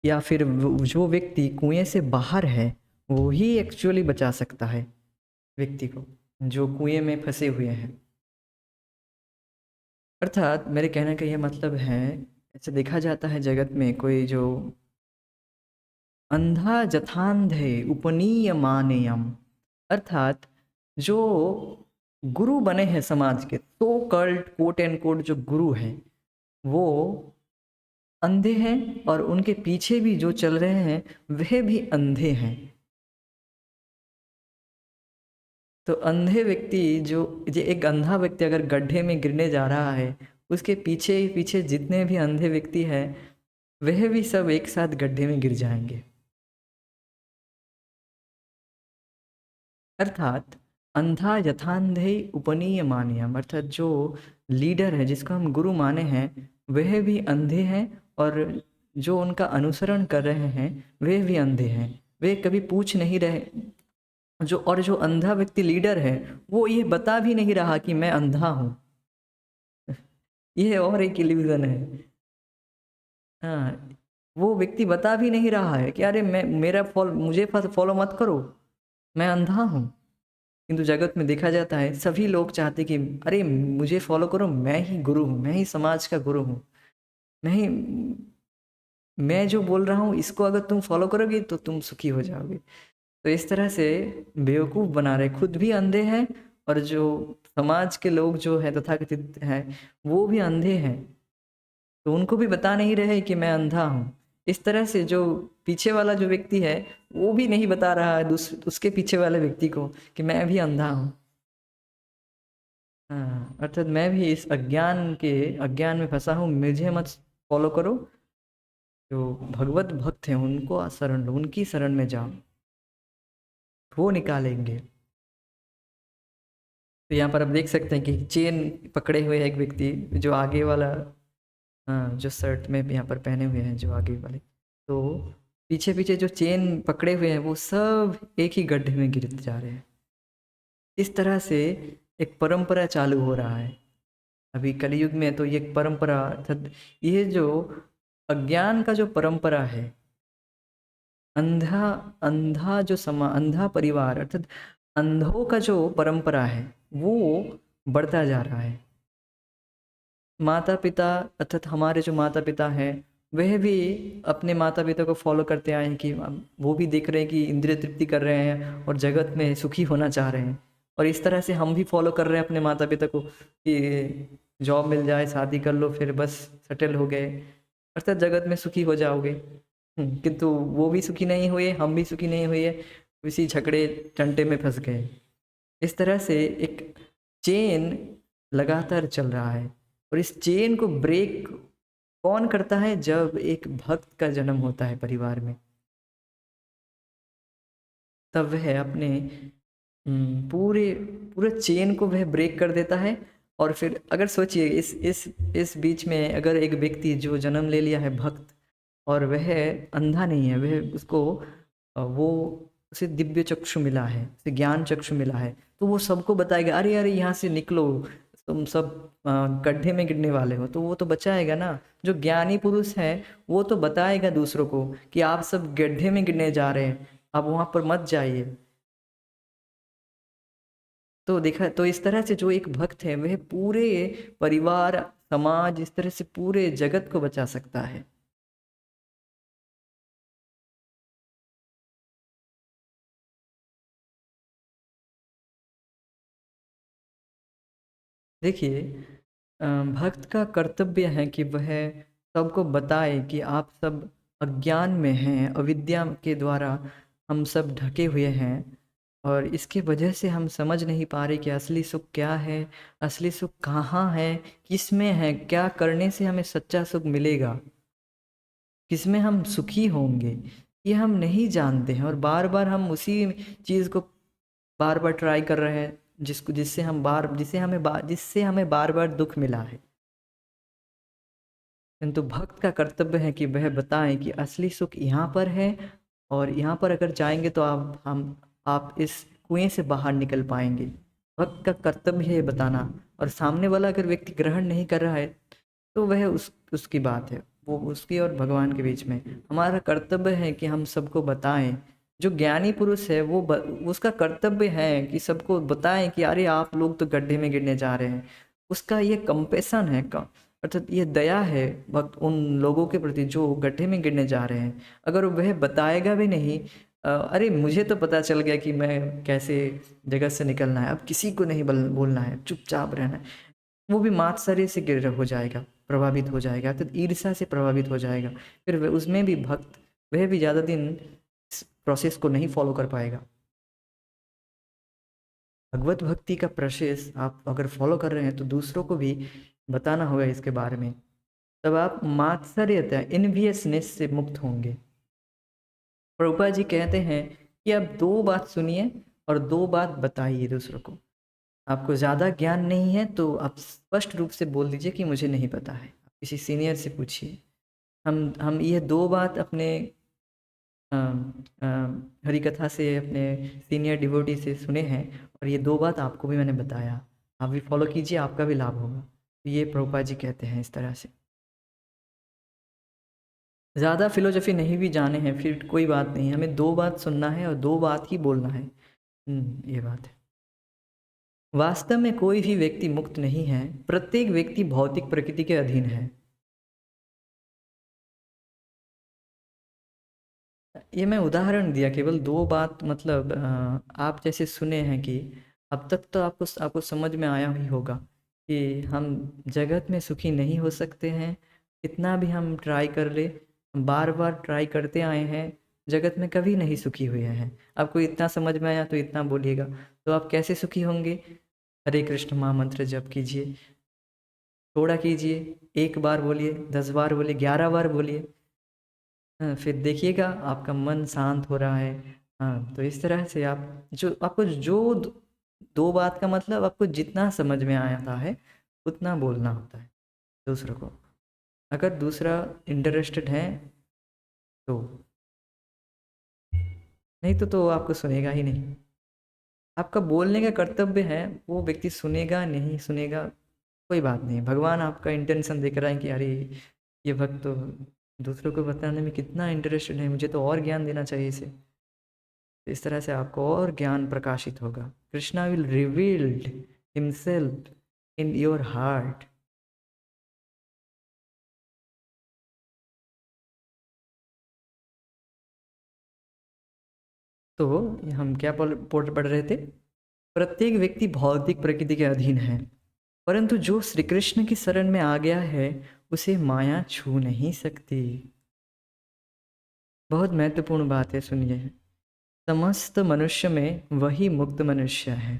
या फिर जो व्यक्ति कुएं से बाहर है वो ही एक्चुअली बचा सकता है व्यक्ति को जो कुएं में फंसे हुए हैं। अर्थात मेरे कहने का यह मतलब है, ऐसे देखा जाता है जगत में कोई जो अंधा जथांधे उपनीय मानेयम, अर्थात जो गुरु बने हैं समाज के, तो कल्ट कोट एंड कोट जो गुरु हैं वो अंधे हैं, और उनके पीछे भी जो चल रहे हैं वह भी अंधे हैं। तो अंधे व्यक्ति जो एक अंधा व्यक्ति अगर गड्ढे में गिरने जा रहा है, उसके पीछे पीछे जितने भी अंधे व्यक्ति हैं वह भी सब एक साथ गड्ढे में गिर जाएंगे। अर्थात अंधा यथांधे उपनीय मानियम, अर्थात जो लीडर है जिसको हम गुरु माने हैं वह भी अंधे हैं, और जो उनका अनुसरण कर रहे हैं वे भी अंधे हैं, वे कभी पूछ नहीं रहे। जो अंधा व्यक्ति लीडर है वो ये बता भी नहीं रहा कि मैं अंधा हूँ। यह और एक इल्यूजन है। हाँ, वो व्यक्ति बता भी नहीं रहा है कि अरे मुझे फॉलो मत करो, मैं अंधा हूँ। किंतु जगत में देखा जाता है सभी लोग चाहते कि अरे मुझे फॉलो करो, मैं ही गुरु हूँ, मैं ही समाज का गुरु हूँ, मैं जो बोल रहा हूँ इसको अगर तुम फॉलो करोगे तो तुम सुखी हो जाओगे। तो इस तरह से बेवकूफ़ बना रहे, खुद भी अंधे हैं और जो समाज के लोग जो है तथाकथित हैं वो भी अंधे हैं, तो उनको भी बता नहीं रहे कि मैं अंधा हूँ। इस तरह से जो पीछे वाला जो व्यक्ति है वो भी नहीं बता रहा है उसके पीछे वाले व्यक्ति को कि मैं भी अंधा हूँ। हाँ, अर्थात मैं भी इस अज्ञान में फंसा हूँ, मुझे मत फॉलो करो। जो भगवत भक्त हैं उनको शरण लो, उनकी शरण में जाओ, वो निकालेंगे। तो यहाँ पर आप देख सकते हैं कि चेन पकड़े हुए है एक व्यक्ति, जो आगे वाला, हाँ जो शर्ट में यहाँ पर पहने हुए हैं जो आगे वाले, तो पीछे पीछे जो चेन पकड़े हुए हैं वो सब एक ही गड्ढे में गिरते जा रहे हैं। इस तरह से एक परंपरा चालू हो रहा है अभी कलयुग में। तो ये परंपरा अर्थात ये जो अज्ञान का जो परंपरा है, अंधा अंधा अंधा परिवार अर्थात अंधों का जो परंपरा है वो बढ़ता जा रहा है। माता पिता अर्थात हमारे जो माता पिता हैं वह भी अपने माता पिता को फॉलो करते आए हैं कि वो भी देख रहे हैं कि इंद्रिय तृप्ति कर रहे हैं और जगत में सुखी होना चाह रहे हैं, और इस तरह से हम भी फॉलो कर रहे हैं अपने माता पिता को कि जॉब मिल जाए, शादी कर लो, फिर बस सेटल हो गए, अर्थात जगत में सुखी हो जाओगे। किंतु वो भी सुखी नहीं हुए, हम भी सुखी नहीं हुए, इसी झगड़े टंटे में फंस गए। इस तरह से एक चेन लगातार चल रहा है, और इस चेन को ब्रेक कौन करता है? जब एक भक्त का जन्म होता है परिवार में, तब वह अपने पूरे पूरे चेन को वह ब्रेक कर देता है। और फिर अगर सोचिए इस बीच में अगर एक व्यक्ति जो जन्म ले लिया है भक्त, और वह अंधा नहीं है, वह उसको वो उसे दिव्य चक्षु मिला है, उसे ज्ञान चक्षु मिला है, तो वो सबको बताएगा अरे अरे यहाँ से निकलो, तुम सब गड्ढे में गिरने वाले हो। तो वो तो बचाएगा ना, जो ज्ञानी पुरुष है वो तो बताएगा दूसरों को कि आप सब गड्ढे में गिरने जा रहे हैं, आप वहाँ पर मत जाइए। तो देखा तो इस तरह से जो एक भक्त है वह पूरे परिवार, समाज, इस तरह से पूरे जगत को बचा सकता है। देखिए भक्त का कर्तव्य है कि वह सबको बताए कि आप सब अज्ञान में हैं, अविद्या के द्वारा हम सब ढके हुए हैं, और इसके वजह से हम समझ नहीं पा रहे कि असली सुख क्या है, असली सुख कहाँ है, किस में है, क्या करने से हमें सच्चा सुख मिलेगा, किस में हम सुखी होंगे, ये हम नहीं जानते हैं। और बार बार हम उसी चीज़ को बार बार ट्राई कर रहे हैं, जिसको जिससे हमें बार बार दुख मिला है। किंतु भक्त का कर्तव्य है कि वह बताएं कि असली सुख यहाँ पर है, और यहाँ पर अगर जाएंगे तो आप इस कुएं से बाहर निकल पाएंगे। भक्त का कर्तव्य है ये बताना, और सामने वाला अगर व्यक्ति ग्रहण नहीं कर रहा है तो वह उसकी बात है, वो उसकी और भगवान के बीच में। हमारा कर्तव्य है कि हम सबको बताएं। जो ज्ञानी पुरुष है उसका कर्तव्य है कि सबको बताएं कि अरे आप लोग तो गड्ढे में गिरने जा रहे हैं। उसका ये कंपेशन है, अर्थात ये दया है भक्त उन लोगों के प्रति जो गड्ढे में गिरने जा रहे हैं। अगर वह बताएगा भी नहीं, अरे मुझे तो पता चल गया कि मैं कैसे जगत से निकलना है, अब किसी को नहीं बोलना है, चुपचाप रहना है, वो भी मात्सर्य से गिर हो जाएगा, प्रभावित हो जाएगा, अर्थात ईर्ष्या से प्रभावित हो जाएगा। फिर उसमें भी भक्त वह भी ज़्यादा दिन इस प्रोसेस को नहीं फॉलो कर पाएगा। भगवत भक्ति का प्रोसेस आप अगर फॉलो कर रहे हैं तो दूसरों को भी बताना होगा इसके बारे में, तब आप मात्सर्यता, इनवियसनेस से मुक्त होंगे। प्रभुपाद जी कहते हैं कि आप दो बात सुनिए और दो बात बताइए दूसरों को। आपको ज़्यादा ज्ञान नहीं है तो आप स्पष्ट रूप से बोल दीजिए कि मुझे नहीं पता है, आप किसी सीनियर से पूछिए। हम ये दो बात अपने हरि कथा से, अपने सीनियर डिवोटी से सुने हैं, और ये दो बात आपको भी मैंने बताया, आप भी फॉलो कीजिए, आपका भी लाभ होगा। तो ये प्रभुपाद जी कहते हैं इस तरह से। ज़्यादा फिलोसफी नहीं भी जाने हैं फिर कोई बात नहीं, हमें दो बात सुनना है और दो बात ही बोलना है। ये बात है। वास्तव में कोई भी व्यक्ति मुक्त नहीं है, प्रत्येक व्यक्ति भौतिक प्रकृति के अधीन है। ये मैं उदाहरण दिया केवल दो बात, मतलब आप जैसे सुने हैं कि अब तक तो आपको आपको समझ में आया ही होगा कि हम जगत में सुखी नहीं हो सकते हैं, कितना भी हम ट्राई कर ले, बार बार ट्राई करते आए हैं, जगत में कभी नहीं सुखी हुए हैं। आपको इतना समझ में आया तो इतना बोलिएगा, तो आप कैसे सुखी होंगे? हरे कृष्ण महामंत्र जप कीजिए, थोड़ा कीजिए, एक बार बोलिए, 10 बार बोलिए, 11 बार बोलिए। हाँ, फिर देखिएगा आपका मन शांत हो रहा है। हाँ, तो इस तरह से आपको जो दो बात का मतलब आपको जितना समझ में आता है उतना बोलना होता है दूसरों को। अगर दूसरा इंटरेस्टेड है तो, नहीं तो आपको सुनेगा ही नहीं। आपका बोलने का कर्तव्य है, वो व्यक्ति सुनेगा नहीं सुनेगा कोई बात नहीं। भगवान आपका इंटेंशन देख रहा है कि अरे ये भक्त तो दूसरों को बताने में कितना इंटरेस्टेड है, मुझे तो और ज्ञान देना चाहिए इसे। इस तरह से आपको और ज्ञान प्रकाशित होगा। Krishna will revealed himself in your heart. तो हम क्या पढ़ रहे थे? प्रत्येक व्यक्ति भौतिक प्रकृति के अधीन है, परंतु जो श्री कृष्ण की शरण में आ गया है उसे माया छू नहीं सकती। बहुत महत्वपूर्ण बात है, सुनिए। समस्त मनुष्य में वही मुक्त मनुष्य है।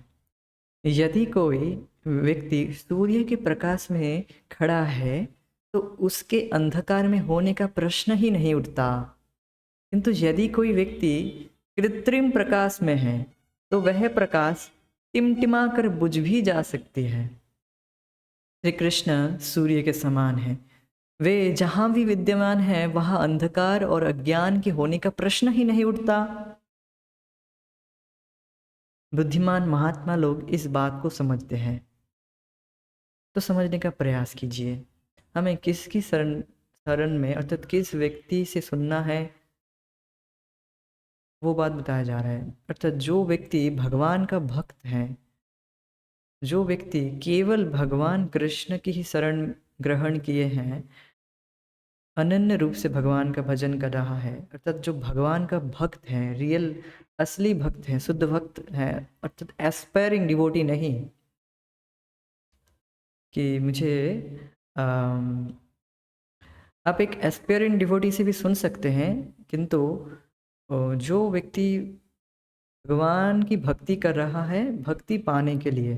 यदि कोई व्यक्ति सूर्य के प्रकाश में खड़ा है तो उसके अंधकार में होने का प्रश्न ही नहीं उठता, किंतु यदि कोई व्यक्ति कृत्रिम प्रकाश में है तो वह प्रकाश टिमटिमा कर बुझ भी जा सकती है। श्री कृष्ण सूर्य के समान है, वे जहां भी विद्यमान है वहां अंधकार और अज्ञान के होने का प्रश्न ही नहीं उठता। बुद्धिमान महात्मा लोग इस बात को समझते हैं, तो समझने का प्रयास कीजिए। हमें किसकी शरण शरण में अर्थात किस व्यक्ति से सुनना है वो बात बताया जा रहा है। अर्थात जो व्यक्ति भगवान का भक्त है, जो व्यक्ति केवल भगवान कृष्ण की ही शरण ग्रहण किए हैं, अनन्य रूप से भगवान का भजन कर रहा है, अर्थात जो भगवान का भक्त है, रियल असली भक्त है, शुद्ध भक्त है, अर्थात एस्पायरिंग डिवोटी नहीं कि मुझे आप एक एस्पायरिंग डिवोटी से भी सुन सकते हैं, किंतु जो व्यक्ति भगवान की भक्ति कर रहा है भक्ति पाने के लिए,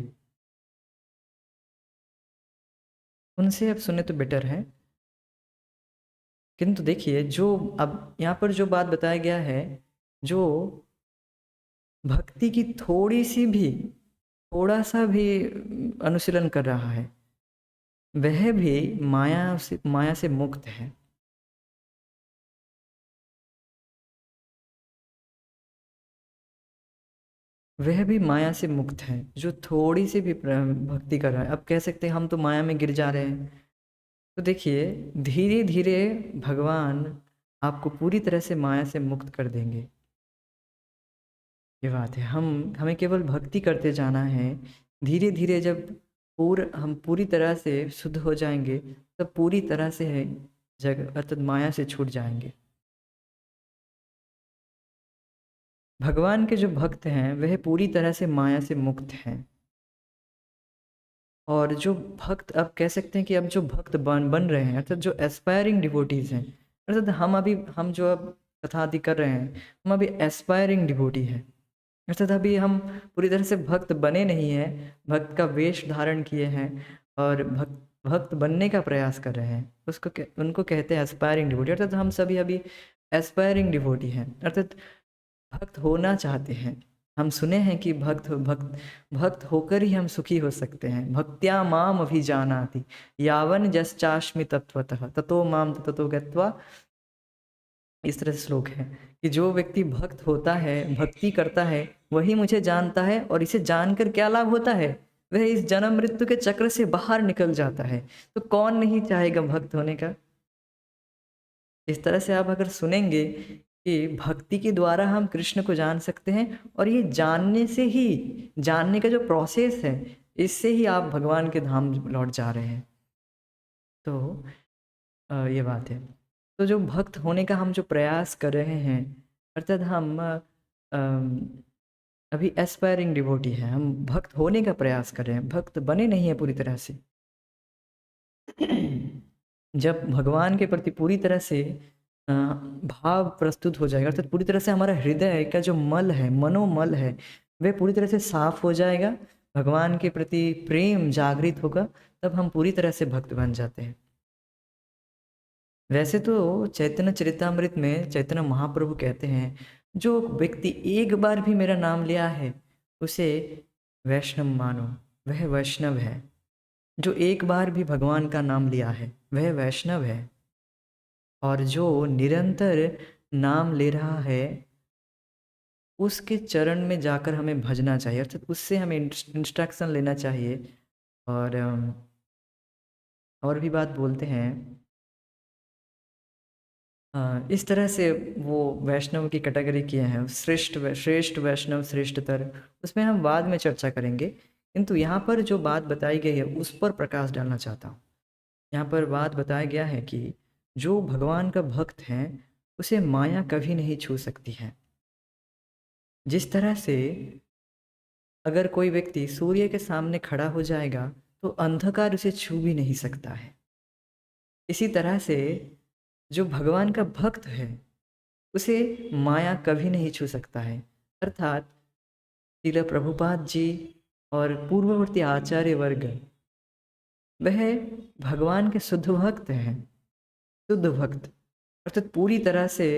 उनसे अब सुने तो बेटर है। किंतु देखिए जो अब यहाँ पर जो बात बताया गया है, जो भक्ति की थोड़ा सा भी अनुशीलन कर रहा है, वह भी माया से मुक्त है। वह भी माया से मुक्त है जो थोड़ी सी भी भक्ति कर रहा है। अब कह सकते हैं हम तो माया में गिर जा रहे हैं, तो देखिए धीरे धीरे भगवान आपको पूरी तरह से माया से मुक्त कर देंगे। ये बात है, हमें केवल भक्ति करते जाना है। धीरे धीरे जब हम पूरी तरह से शुद्ध हो जाएंगे, तब पूरी तरह से है जग अर्थात माया से छूट जाएंगे। भगवान के जो भक्त हैं वह पूरी तरह से माया से मुक्त हैं। और जो भक्त अब कह सकते हैं कि अब जो भक्त बन रहे हैं, अर्थात जो एस्पायरिंग डिवोटीज हैं, अर्थात हम जो अब कथा आदि कर रहे हैं, हम अभी एस्पायरिंग डिवोटी हैं। अर्थात अभी हम पूरी तरह से भक्त बने नहीं हैं, भक्त का वेश धारण किए हैं और भक्त बनने का प्रयास कर रहे हैं। उनको कहते हैं एस्पायरिंग डिवोटी। अर्थात हम सभी अभी एस्पायरिंग डिवोटी हैं, अर्थात भक्त होना चाहते हैं। हम सुने हैं कि भक्त होकर ही हम सुखी हो सकते हैं। भक्त्या माम अभिजानाति यावन जश्चास्मि तत्वतः ततो माम ततो गत्वा, इस तरह से श्लोक है कि जो व्यक्ति भक्त होता है, भक्ति करता है, वही मुझे जानता है और इसे जानकर क्या लाभ होता है, वह इस जन्म मृत्यु के चक्र से बाहर निकल जाता है। तो कौन नहीं चाहेगा भक्त होने का। इस तरह से आप अगर सुनेंगे कि भक्ति के द्वारा हम कृष्ण को जान सकते हैं, और ये जानने का जो प्रोसेस है, इससे ही आप भगवान के धाम लौट जा रहे हैं। तो ये बात है। तो जो भक्त होने का हम जो प्रयास कर रहे हैं, अर्थात हम अभी एस्पायरिंग डिवोटी हैं, हम भक्त होने का प्रयास कर रहे हैं, भक्त बने नहीं है पूरी तरह से। जब भगवान के प्रति पूरी तरह से भाव प्रस्तुत हो जाएगा, अर्थात पूरी तरह से हमारा हृदय का जो मल है, मनोमल है, वह पूरी तरह से साफ हो जाएगा, भगवान के प्रति प्रेम जागृत होगा, तब हम पूरी तरह से भक्त बन जाते हैं। वैसे तो चैतन्य चरितामृत में चैतन्य महाप्रभु कहते हैं, जो व्यक्ति एक बार भी मेरा नाम लिया है उसे वैष्णव मानो, वह वैष्णव है। जो एक बार भी भगवान का नाम लिया है वह वैष्णव है। और जो निरंतर नाम ले रहा है, उसके चरण में जाकर हमें भजना चाहिए, अर्थात उससे हमें इंस्ट्रक्शन लेना चाहिए। और भी बात बोलते हैं, इस तरह से वो वैष्णव की कैटेगरी किए हैं, श्रेष्ठ वैष्णव, श्रेष्ठतर, उसमें हम बाद में चर्चा करेंगे। किंतु यहाँ पर जो बात बताई गई है उस पर प्रकाश डालना चाहता हूँ। यहाँ पर बात बताया गया है कि जो भगवान का भक्त है उसे माया कभी नहीं छू सकती है। जिस तरह से अगर कोई व्यक्ति सूर्य के सामने खड़ा हो जाएगा तो अंधकार उसे छू भी नहीं सकता है, इसी तरह से जो भगवान का भक्त है उसे माया कभी नहीं छू सकता है। अर्थात श्रील प्रभुपाद जी और पूर्ववर्ती आचार्य वर्ग, वह भगवान के शुद्ध भक्त हैं। शुद्ध भक्त अर्थात पूरी तरह से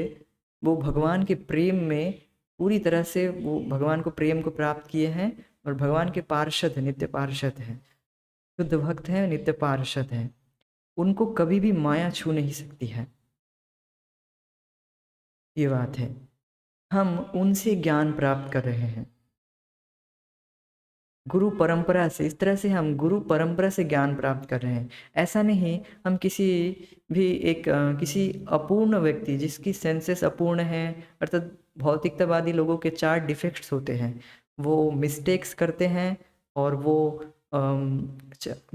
वो भगवान के प्रेम में पूरी तरह से वो भगवान को प्रेम को प्राप्त किए हैं और भगवान के पार्षद हैं, नित्य पार्षद हैं, शुद्ध भक्त हैं, नित्य पार्षद हैं, उनको कभी भी माया छू नहीं सकती है। ये बात है। हम उनसे ज्ञान प्राप्त कर रहे हैं गुरु परंपरा से। इस तरह से हम गुरु परंपरा से ज्ञान प्राप्त कर रहे हैं। ऐसा नहीं हम किसी भी किसी अपूर्ण व्यक्ति जिसकी सेंसेस अपूर्ण है, अर्थात भौतिकतावादी लोगों के 4 डिफेक्ट्स होते हैं, वो मिस्टेक्स करते हैं और वो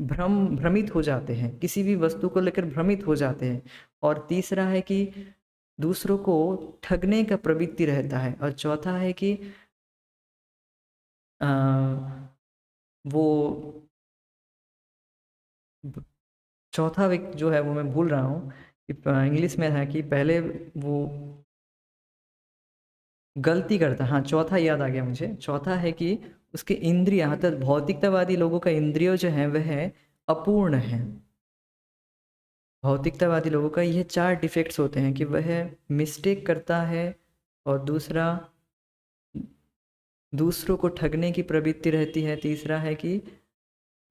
भ्रमित हो जाते हैं, किसी भी वस्तु को लेकर भ्रमित हो जाते हैं। और तीसरा है कि दूसरों को ठगने का प्रवृत्ति रहता है। और चौथा है कि अ, वो चौथा जो है वो मैं भूल रहा हूँ कि इंग्लिश में है कि पहले वो गलती करता, हाँ चौथा याद आ गया मुझे। चौथा है कि उसके इंद्रिय, अर्थात भौतिकतावादी लोगों का इंद्रिय जो है वह अपूर्ण है। भौतिकतावादी लोगों का ये 4 डिफेक्ट्स होते हैं कि वह मिस्टेक करता है, और दूसरा दूसरों को ठगने की प्रवृत्ति रहती है, तीसरा है कि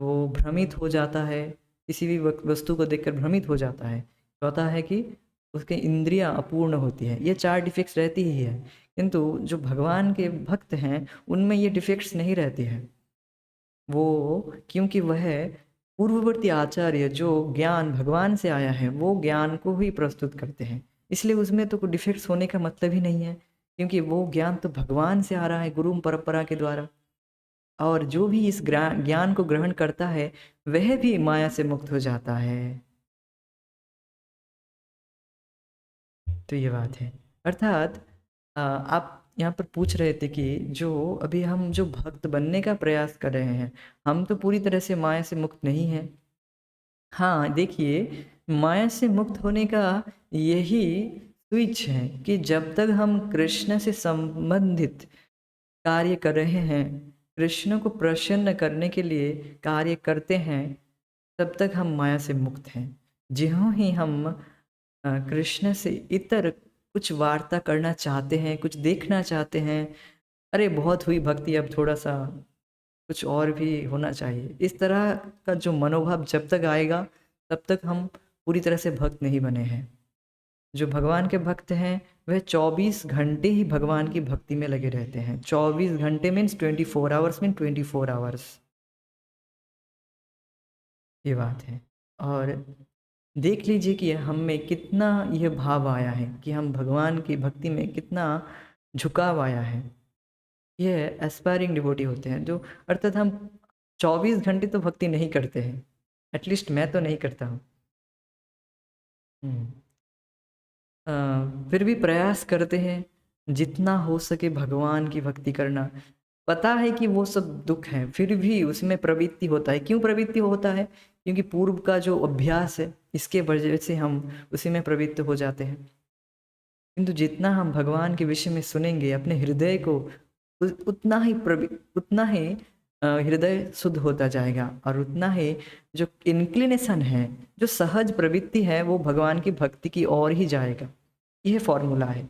वो भ्रमित हो जाता है, किसी भी वस्तु को देखकर भ्रमित हो जाता है, चौथा है कि उसके इंद्रियां अपूर्ण होती है। ये 4 डिफेक्ट्स रहती ही है, किंतु जो भगवान के भक्त हैं उनमें ये डिफेक्ट्स नहीं रहती है। वो क्योंकि वह पूर्ववर्ती आचार्य जो ज्ञान भगवान से आया है वो ज्ञान को ही प्रस्तुत करते हैं, इसलिए उसमें तो कोई डिफेक्ट्स होने का मतलब ही नहीं है, क्योंकि वो ज्ञान तो भगवान से आ रहा है गुरु परंपरा के द्वारा। और जो भी इस ज्ञान को ग्रहण करता है वह भी माया से मुक्त हो जाता है। तो ये बात है। अर्थात आप यहाँ पर पूछ रहे थे कि जो अभी हम जो भक्त बनने का प्रयास कर रहे हैं, हम तो पूरी तरह से माया से मुक्त नहीं हैं। हाँ देखिए, माया से मुक्त होने का यही स्विच है कि जब तक हम कृष्ण से संबंधित कार्य कर रहे हैं, कृष्ण को प्रसन्न करने के लिए कार्य करते हैं, तब तक हम माया से मुक्त हैं। ज्यों ही हम कृष्ण से इतर कुछ वार्ता करना चाहते हैं, कुछ देखना चाहते हैं, अरे बहुत हुई भक्ति, अब थोड़ा सा कुछ और भी होना चाहिए, इस तरह का जो मनोभाव जब तक आएगा तब तक हम पूरी तरह से भक्त नहीं बने हैं। जो भगवान के भक्त हैं वह 24 घंटे ही भगवान की भक्ति में लगे रहते हैं। 24 घंटे मीन्स 24 आवर्स मीन 24 आवर्स, ये बात है। और देख लीजिए कि हम में कितना यह भाव आया है कि हम भगवान की भक्ति में कितना झुकाव आया है। यह एस्पायरिंग डिवोटी होते हैं जो, अर्थात हम 24 घंटे तो भक्ति नहीं करते हैं, एटलीस्ट मैं तो नहीं करता हूँ। फिर भी प्रयास करते हैं जितना हो सके भगवान की भक्ति करना। पता है कि वो सब दुख है, फिर भी उसमें प्रवृत्ति होता है। क्यों प्रवृत्ति होता है? क्योंकि पूर्व का जो अभ्यास है इसके वजह से हम उसी में प्रवृत्त हो जाते हैं। किंतु जितना हम भगवान के विषय में सुनेंगे अपने हृदय को, उतना ही हृदय शुद्ध होता जाएगा, और उतना ही जो इंक्लिनेशन है, जो सहज प्रवृत्ति है, वो भगवान की भक्ति की ओर ही जाएगा। यह फॉर्मूला है।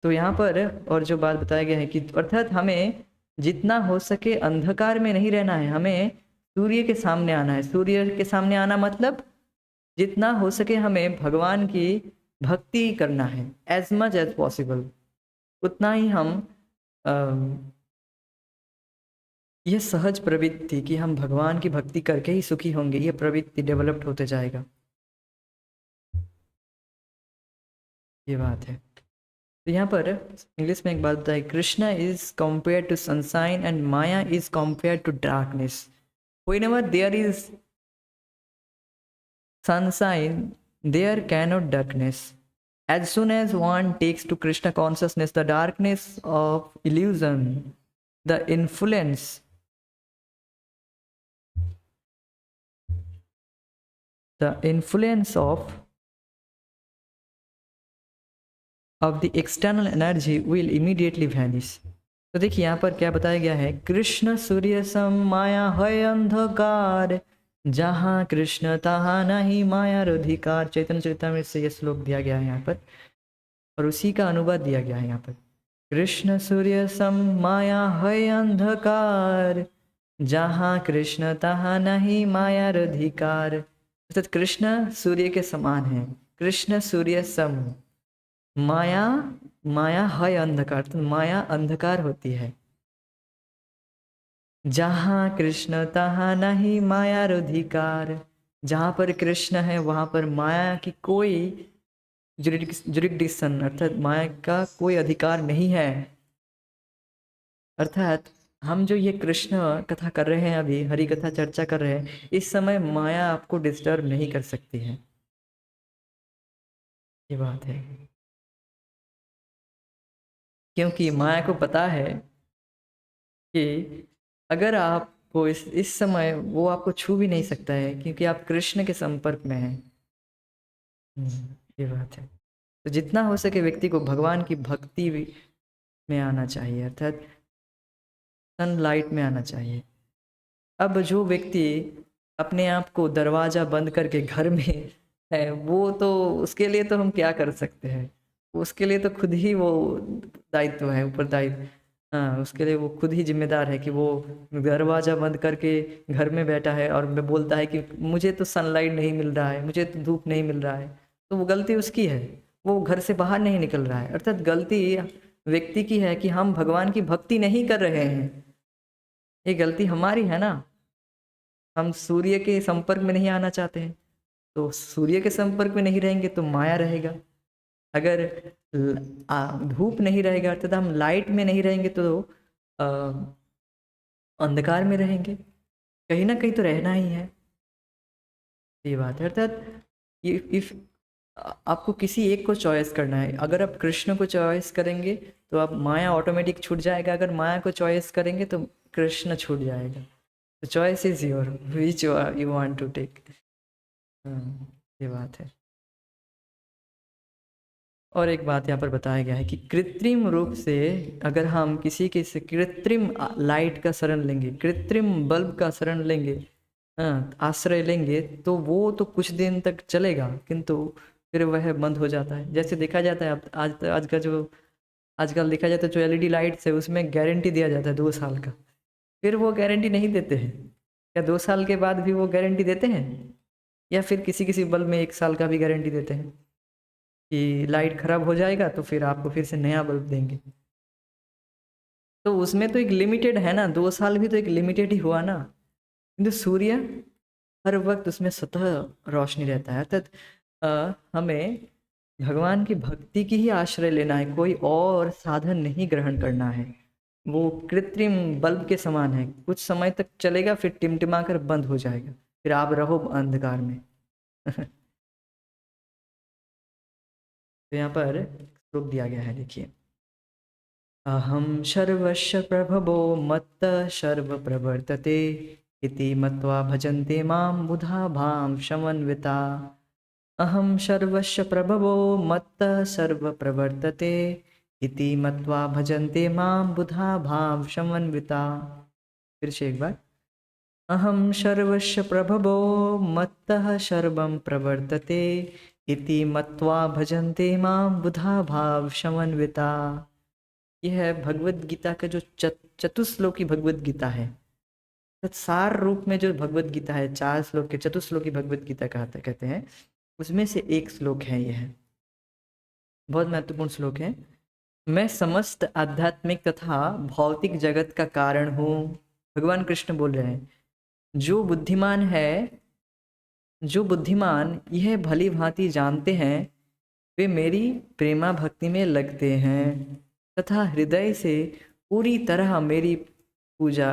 तो यहाँ पर और जो बात बताया गया है कि अर्थात हमें जितना हो सके अंधकार में नहीं रहना है, हमें सूर्य के सामने आना है। सूर्य के सामने आना मतलब जितना हो सके हमें भगवान की भक्ति करना है, एज मच एज पॉसिबल। उतना ही हम यह सहज प्रवृत्ति कि हम भगवान की भक्ति करके ही सुखी होंगे, यह प्रवृत्ति डेवलप्ड होते जाएगा। ये बात है। तो यहाँ पर इंग्लिश में एक बात बताई, Krishna is compare to sunshine and Maya is compare to darkness. Whenever there is sunshine, there cannot darkness. As soon as one takes to Krishna consciousness, the darkness of illusion, the influence, of the external energy will immediately vanish. तो देखिए यहाँ पर क्या बताया गया है, कृष्ण सूर्य सम माया है अंधकार, जहाँ कृष्ण तहाँ नहीं माया अधिकार। चैतन्य चरितमृत से यह श्लोक दिया गया है यहाँ पर। और उसी का अनुवाद दिया गया है यहाँ पर। कृष्ण सूर्य सम माया है अंधकार, जहाँ कृष्ण तहाँ नहीं माया अधिकार। अर्थात कृष्ण सूर्य के समान है, कृष्ण सूर्य सम, माया, माया है अंधकार, तो माया अंधकार होती है। जहाँ कृष्ण तहाँ नहीं माया अधिकार, जहाँ पर कृष्ण है वहाँ पर माया की कोई जुरिडिक्शन अर्थात माया का कोई अधिकार नहीं है। अर्थात हम जो ये कृष्ण कथा कर रहे हैं, अभी हरि कथा चर्चा कर रहे हैं, इस समय माया आपको डिस्टर्ब नहीं कर सकती है, ये बात है। क्योंकि माया को पता है कि अगर आपको इस समय वो आपको छू भी नहीं सकता है, क्योंकि आप कृष्ण के संपर्क में हैं। ये बात है। तो जितना हो सके व्यक्ति को भगवान की भक्ति में आना चाहिए, अर्थात सनलाइट में आना चाहिए। अब जो व्यक्ति अपने आप को दरवाज़ा बंद करके घर में है, वो तो उसके लिए तो हम क्या कर सकते हैं, उसके लिए तो खुद ही वो दायित्व है, ऊपर दायित्व। हाँ, उसके लिए वो खुद ही जिम्मेदार है कि वो दरवाज़ा बंद करके घर में बैठा है और मैं बोलता है कि मुझे तो सनलाइट नहीं मिल रहा है, मुझे तो धूप नहीं मिल रहा है, तो वो गलती उसकी है, वो घर से बाहर नहीं निकल रहा है। अर्थात गलती व्यक्ति की है कि हम भगवान की भक्ति नहीं कर रहे हैं, ये गलती हमारी है ना। हम सूर्य के संपर्क में नहीं आना चाहते हैं, तो सूर्य के संपर्क में नहीं रहेंगे तो माया रहेगा। अगर धूप नहीं रहेगा अर्थात हम लाइट में नहीं रहेंगे तो आ, अंधकार में रहेंगे, कहीं ना कहीं तो रहना ही है, ये बात है। अर्थात इफ आपको किसी एक को चॉइस करना है, अगर आप कृष्ण को चॉइस करेंगे तो आप माया ऑटोमेटिक छूट जाएगा, अगर माया को चॉइस करेंगे तो कृष्ण छूट जाएगा। तो choice is your, which you want to take. ये बात है। और एक बात यहाँ पर बताया गया है कि कृत्रिम रूप से अगर हम किसी के से कृत्रिम लाइट का शरण लेंगे, कृत्रिम बल्ब का शरण लेंगे, आश्रय लेंगे, तो वो तो कुछ दिन तक चलेगा, किंतु फिर वह बंद हो जाता है। जैसे देखा जाता है आज का जो आजकल देखा जाता है, जो एलईडी लाइट्स है उसमें गारंटी दिया जाता है 2 साल का, फिर वो गारंटी नहीं देते हैं। क्या 2 साल के बाद भी वो गारंटी देते हैं? या फिर किसी किसी बल्ब में 1 साल का भी गारंटी देते हैं कि लाइट खराब हो जाएगा तो फिर आपको फिर से नया बल्ब देंगे। तो उसमें तो एक लिमिटेड है ना, 2 साल भी तो एक लिमिटेड ही हुआ ना। किंतु सूर्य हर वक्त उसमें स्वतः रोशनी रहता है। अर्थात हमें भगवान की भक्ति की ही आश्रय लेना है, कोई और साधन नहीं ग्रहण करना है। वो कृत्रिम बल्ब के समान है, कुछ समय तक चलेगा फिर टिमटिमा कर बंद हो जाएगा, फिर आप रहो अंधकार में। तो यहाँ पर श्लोक दिया गया है, देखिए। अहम सर्वस्य प्रभवो मत्त सर्व प्रवर्तते इति मत्वा भजन्ते मां बुधा भां समन्विता। अहम सर्वस्य प्रभवो मत्त सर्व प्रवर्तते इति मत्वा भजन्ते मां बुधा भां समन्विता। फिर से एक बार। अहम सर्वस्य प्रभवो मत्तः सर्वं प्रवर्तते इति मत्वा भजन्ते मां बुधा भाव समन्विता। यह है भगवत गीता का जो चतुश्लोकी भगवत गीता है। सार रूप में जो भगवत गीता है, 4 श्लोक के चतुश्लोकी भगवत गीता कहते हैं, उसमें से एक श्लोक है यह, बहुत महत्वपूर्ण श्लोक है। मैं समस्त आध्यात्मिक तथा भौतिक जगत का कारण हूँ, भगवान कृष्ण बोल रहे हैं। जो बुद्धिमान यह भली भांति जानते हैं, वे मेरी प्रेमा भक्ति में लगते हैं तथा हृदय से पूरी तरह मेरी पूजा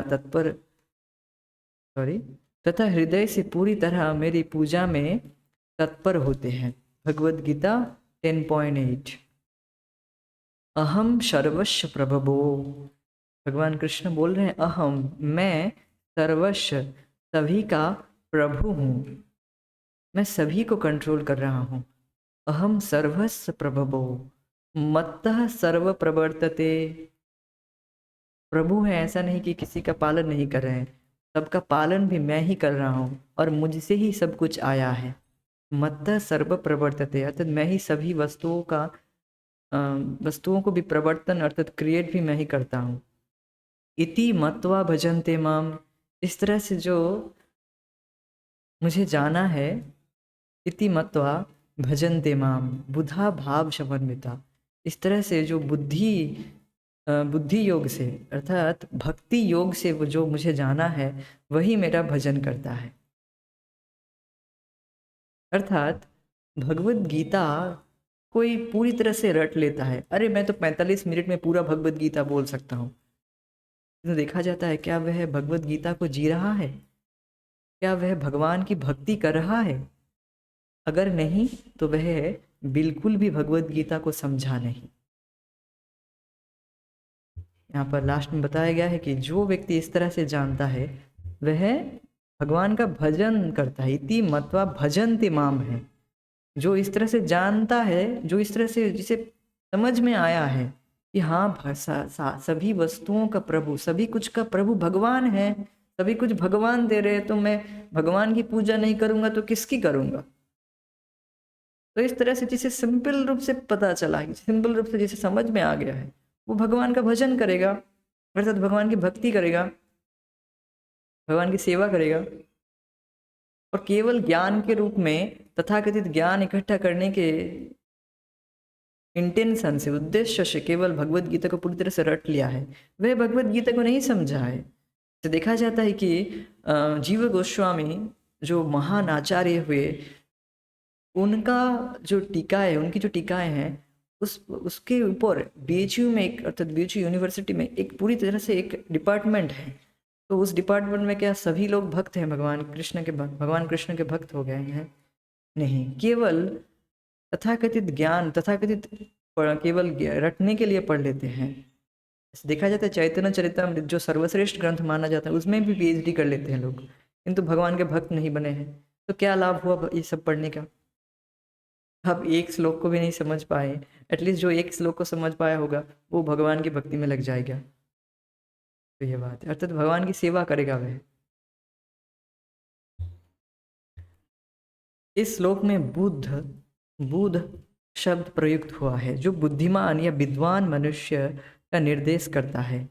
तथा हृदय से पूरी तरह मेरी पूजा में तत्पर होते हैं। भगवद गीता 10.8। अहम सर्वस्व प्रभवो, भगवान कृष्ण बोल रहे हैं, अहम मैं सर्वस्व सभी का प्रभु हूँ, मैं सभी को कंट्रोल कर रहा हूँ। अहम सर्वस्व प्रभवो मत्तः सर्व प्रवर्तते, प्रभु है, ऐसा नहीं कि किसी का पालन नहीं कर रहे हैं, सबका पालन भी मैं ही कर रहा हूँ और मुझसे ही सब कुछ आया है। मत्तः सर्व प्रवर्तते अर्थात मैं ही सभी वस्तुओं का वस्तुओं को भी प्रवर्तन अर्थात क्रिएट भी मैं ही करता हूँ। इति मत्वा भजन्ते माम, इस तरह से जो मुझे जाना है, इति मत्वा भजन्ते माम बुधा भाव समन्विता, इस तरह से जो बुद्धि योग से अर्थात भक्ति योग से वो जो मुझे जाना है वही मेरा भजन करता है। अर्थात भगवत गीता कोई पूरी तरह से रट लेता है, अरे मैं तो 45 मिनट में पूरा भगवत गीता बोल सकता हूँ। तो देखा जाता है क्या वह भगवत गीता को जी रहा है, क्या वह भगवान की भक्ति कर रहा है? अगर नहीं तो वह बिल्कुल भी भगवत गीता को समझा नहीं। यहाँ पर लास्ट में बताया गया है कि जो व्यक्ति इस तरह से जानता है वह भगवान का भजन करता है। इति मत्वा भजन्ति माम है, जो इस तरह से जानता है, जो इस तरह से जिसे समझ में आया है कि हाँ सभी वस्तुओं का प्रभु, सभी कुछ का प्रभु भगवान है, सभी कुछ भगवान दे रहे हैं, तो मैं भगवान की पूजा नहीं करूंगा तो किसकी करूंगा? तो इस तरह से जिसे सिंपल रूप से पता चला है, सिंपल रूप से जिसे समझ में आ गया है, वो भगवान का भजन करेगा, अर्थात भगवान की भक्ति करेगा, भगवान की सेवा करेगा। और केवल ज्ञान के रूप में तथाकथित ज्ञान इकट्ठा करने के इंटेंशन से, उद्देश्य से केवल भगवत गीता को पूरी तरह से रट लिया है, वह भगवत गीता को नहीं समझा है। तो देखा जाता है कि जीव गोस्वामी जो महान आचार्य हुए, उनका जो टीकाएं, उनकी जो टीकाएं हैं, उसके ऊपर बीएचयू में एक अर्थात बीएचयू यूनिवर्सिटी में एक पूरी तरह से एक डिपार्टमेंट है। तो उस डिपार्टमेंट में क्या सभी लोग भक्त हैं, भगवान कृष्ण के भक्त हो गए हैं? नहीं, केवल तथाकथित ज्ञान, तथाकथित केवल रटने के लिए पढ़ लेते हैं। देखा जाता है चैतन्य चरितमृत जो सर्वश्रेष्ठ ग्रंथ माना जाता है उसमें भी पीएचडी कर लेते हैं लोग, किंतु भगवान के भक्त नहीं बने हैं। तो क्या लाभ हुआ ये सब पढ़ने का? आप एक श्लोक को भी नहीं समझ पाए, एटलीस्ट जो एक श्लोक को समझ पाया होगा वो भगवान की भक्ति में लग जाएगा। तो ये बात है, अर्थात भगवान की सेवा करेगा वह। इस श्लोक में बुध शब्द प्रयुक्त हुआ है जो बुद्धिमान या विद्वान मनुष्य का निर्देश करता है।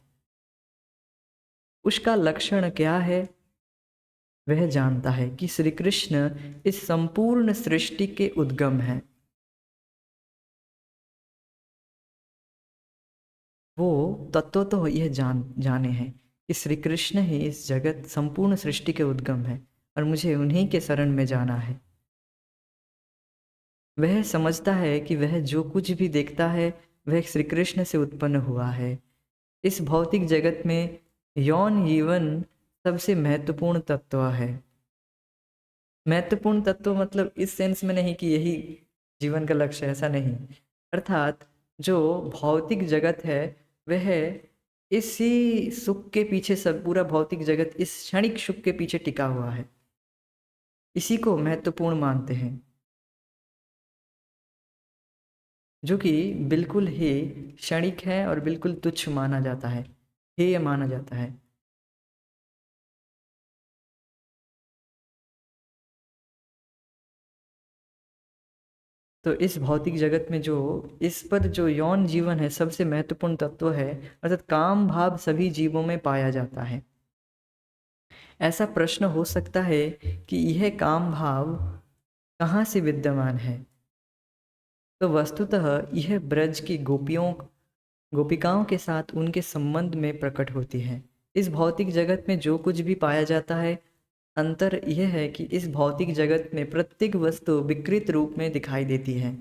उसका लक्षण क्या है? वह जानता है कि श्री कृष्ण इस संपूर्ण सृष्टि के उद्गम हैं। वो तत्व तो यह जाने हैं कि श्री कृष्ण ही इस जगत संपूर्ण सृष्टि के उद्गम है और मुझे उन्हीं के शरण में जाना है। वह समझता है कि वह जो कुछ भी देखता है वह श्री कृष्ण से उत्पन्न हुआ है। इस भौतिक जगत में यौन जीवन सबसे महत्वपूर्ण तत्व है। महत्वपूर्ण तत्व मतलब इस सेंस में नहीं कि यही जीवन का लक्ष्य है, ऐसा नहीं। अर्थात जो भौतिक जगत है वह इसी सुख के पीछे, सब पूरा भौतिक जगत इस क्षणिक सुख के पीछे टिका हुआ है, इसी को महत्वपूर्ण मानते हैं, जो कि बिल्कुल ही क्षणिक है और बिल्कुल तुच्छ माना जाता है, हेय माना जाता है। तो इस भौतिक जगत में जो इस पर जो यौन जीवन है सबसे महत्वपूर्ण तत्व है, अर्थात काम भाव सभी जीवों में पाया जाता है। ऐसा प्रश्न हो सकता है कि यह काम भाव कहाँ से विद्यमान है? तो वस्तुतः यह ब्रज की गोपिकाओं के साथ उनके संबंध में प्रकट होती है। इस भौतिक जगत में जो कुछ भी पाया जाता है, अंतर यह है कि इस भौतिक जगत में प्रत्येक वस्तु विकृत रूप में दिखाई देती है।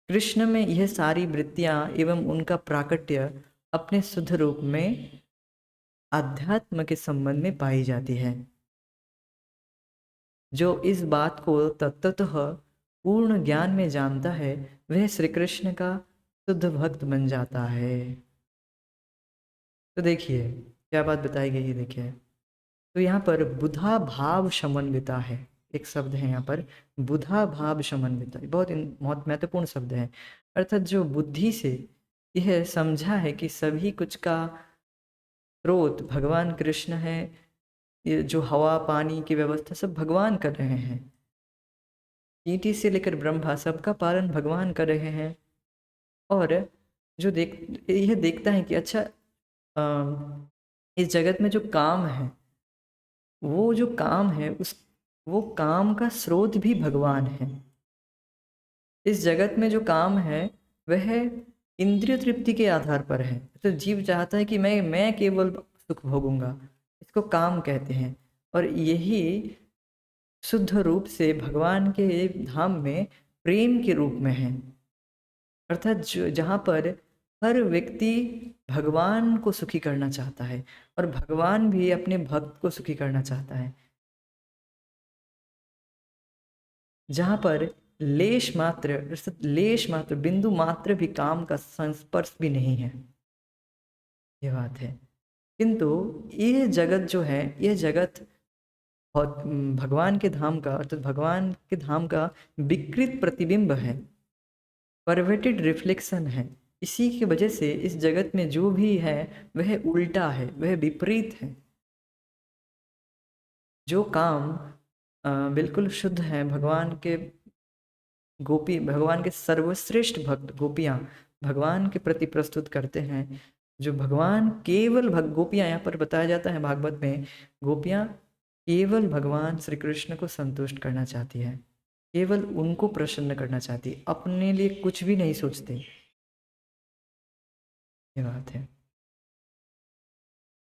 कृष्ण में यह सारी वृत्तियां एवं उनका प्राकट्य अपने शुद्ध रूप में आध्यात्म के संबंध में पाई जाती है। जो इस बात को तत्वतः पूर्ण ज्ञान में जानता है वह श्री कृष्ण का शुद्ध भक्त बन जाता है। तो देखिए क्या बात बताई गई है, देखिए। तो यहाँ पर बुधा भाव समन्विता है, एक शब्द है यहाँ पर, बुधा भाव समन्विता, बहुत बहुत महत्वपूर्ण शब्द है। अर्थात जो बुद्धि से यह समझा है कि सभी कुछ का स्रोत भगवान कृष्ण है, ये जो हवा पानी की व्यवस्था सब भगवान कर रहे हैं, चींटी से लेकर ब्रह्मा सबका पालन भगवान कर रहे हैं। और जो यह देखता है कि अच्छा, इस जगत में जो काम है, वो जो काम है उस वो काम का स्रोत भी भगवान है। इस जगत में जो काम है वह इंद्रिय तृप्ति के आधार पर है। तो जीव चाहता है कि मैं केवल सुख भोगूंगा, इसको काम कहते हैं। और यही शुद्ध रूप से भगवान के धाम में प्रेम के रूप में है। अर्थात जहाँ पर हर व्यक्ति भगवान को सुखी करना चाहता है और भगवान भी अपने भक्त को सुखी करना चाहता है। जहाँ पर लेश मात्र बिंदु मात्र भी काम का संस्पर्श भी नहीं है, ये बात है। किंतु ये जगत जो है, ये जगत भगवान के धाम का, अर्थात भगवान के धाम का विकृत प्रतिबिंब है, परवर्टेड रिफ्लेक्शन है। इसी की वजह से इस जगत में जो भी है वह उल्टा है, वह विपरीत है। जो काम बिल्कुल शुद्ध है, भगवान के सर्वश्रेष्ठ भक्त गोपियाँ भगवान के प्रति प्रस्तुत करते हैं। जो भगवान केवल गोपियाँ, यहाँ पर बताया जाता है भागवत में, गोपियाँ केवल भगवान श्री कृष्ण को संतुष्ट करना चाहती है, केवल उनको प्रसन्न करना चाहती है, अपने लिए कुछ भी नहीं सोचते। ये बात है।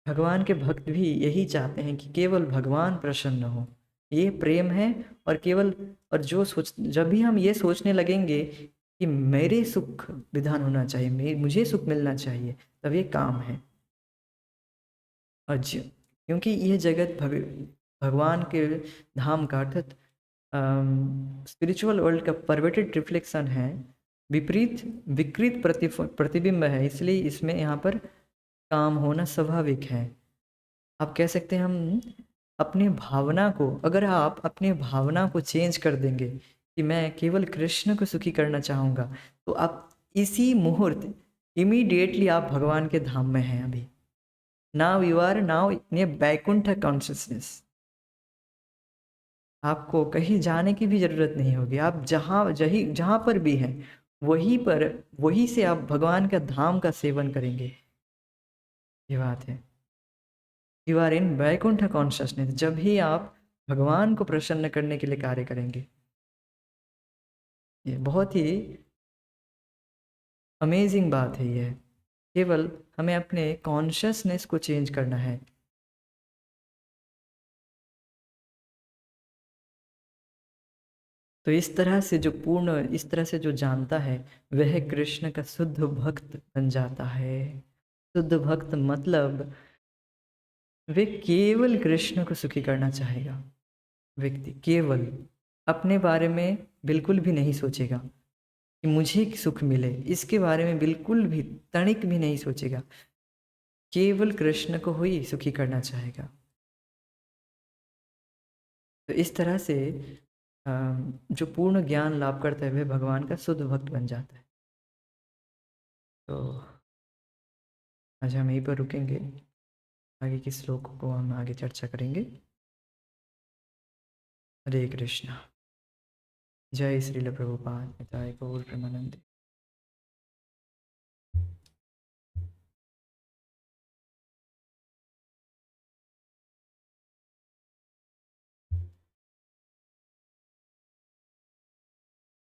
भगवान के भक्त भी यही चाहते हैं कि केवल भगवान प्रसन्न हो, ये प्रेम है। और केवल, और जब भी हम ये सोचने लगेंगे कि मेरे सुख विधान होना चाहिए, मुझे सुख मिलना चाहिए, तब ये काम है। और क्योंकि यह जगत भगवान के धाम का, अर्थात स्पिरिचुअल वर्ल्ड का परवर्टेड रिफ्लेक्शन है, विकृत प्रतिबिंब है, इसलिए इसमें यहाँ पर काम होना स्वाभाविक है। आप कह सकते हैं हम अपने भावना को, अगर आप अपने भावना को चेंज कर देंगे कि मैं केवल कृष्ण को सुखी करना चाहूँगा, तो आप इसी मुहूर्त इमीडिएटली आप भगवान के धाम में हैं। अभी now you are now in a Vaikuntha consciousness. आपको कहीं जाने की भी जरूरत नहीं होगी। आप जहाँ पर भी हैं, वहीं से आप भगवान का धाम का सेवन करेंगे। ये बात है। You are in Vaikuntha consciousness, जब ही आप भगवान को प्रसन्न करने के लिए कार्य करेंगे। ये बहुत ही अमेजिंग बात है। ये केवल हमें अपने कॉन्शियसनेस को चेंज करना है। तो इस तरह से जो जानता है वह कृष्ण का शुद्ध भक्त बन जाता है। शुद्ध भक्त मतलब वे केवल कृष्ण को सुखी करना चाहेगा। व्यक्ति केवल अपने बारे में बिल्कुल भी नहीं सोचेगा कि मुझे सुख मिले, इसके बारे में बिल्कुल भी तनिक भी नहीं सोचेगा। केवल कृष्ण को ही सुखी करना चाहेगा। तो इस तरह से जो पूर्ण ज्ञान लाभ करता है वह भगवान का शुद्ध भक्त बन जाता है। तो आज हम यहीं पर रुकेंगे, आगे के श्लोक को हम आगे चर्चा करेंगे। हरे कृष्णा। जय श्रील प्रभुपाद, जय गौर प्रेमानंद।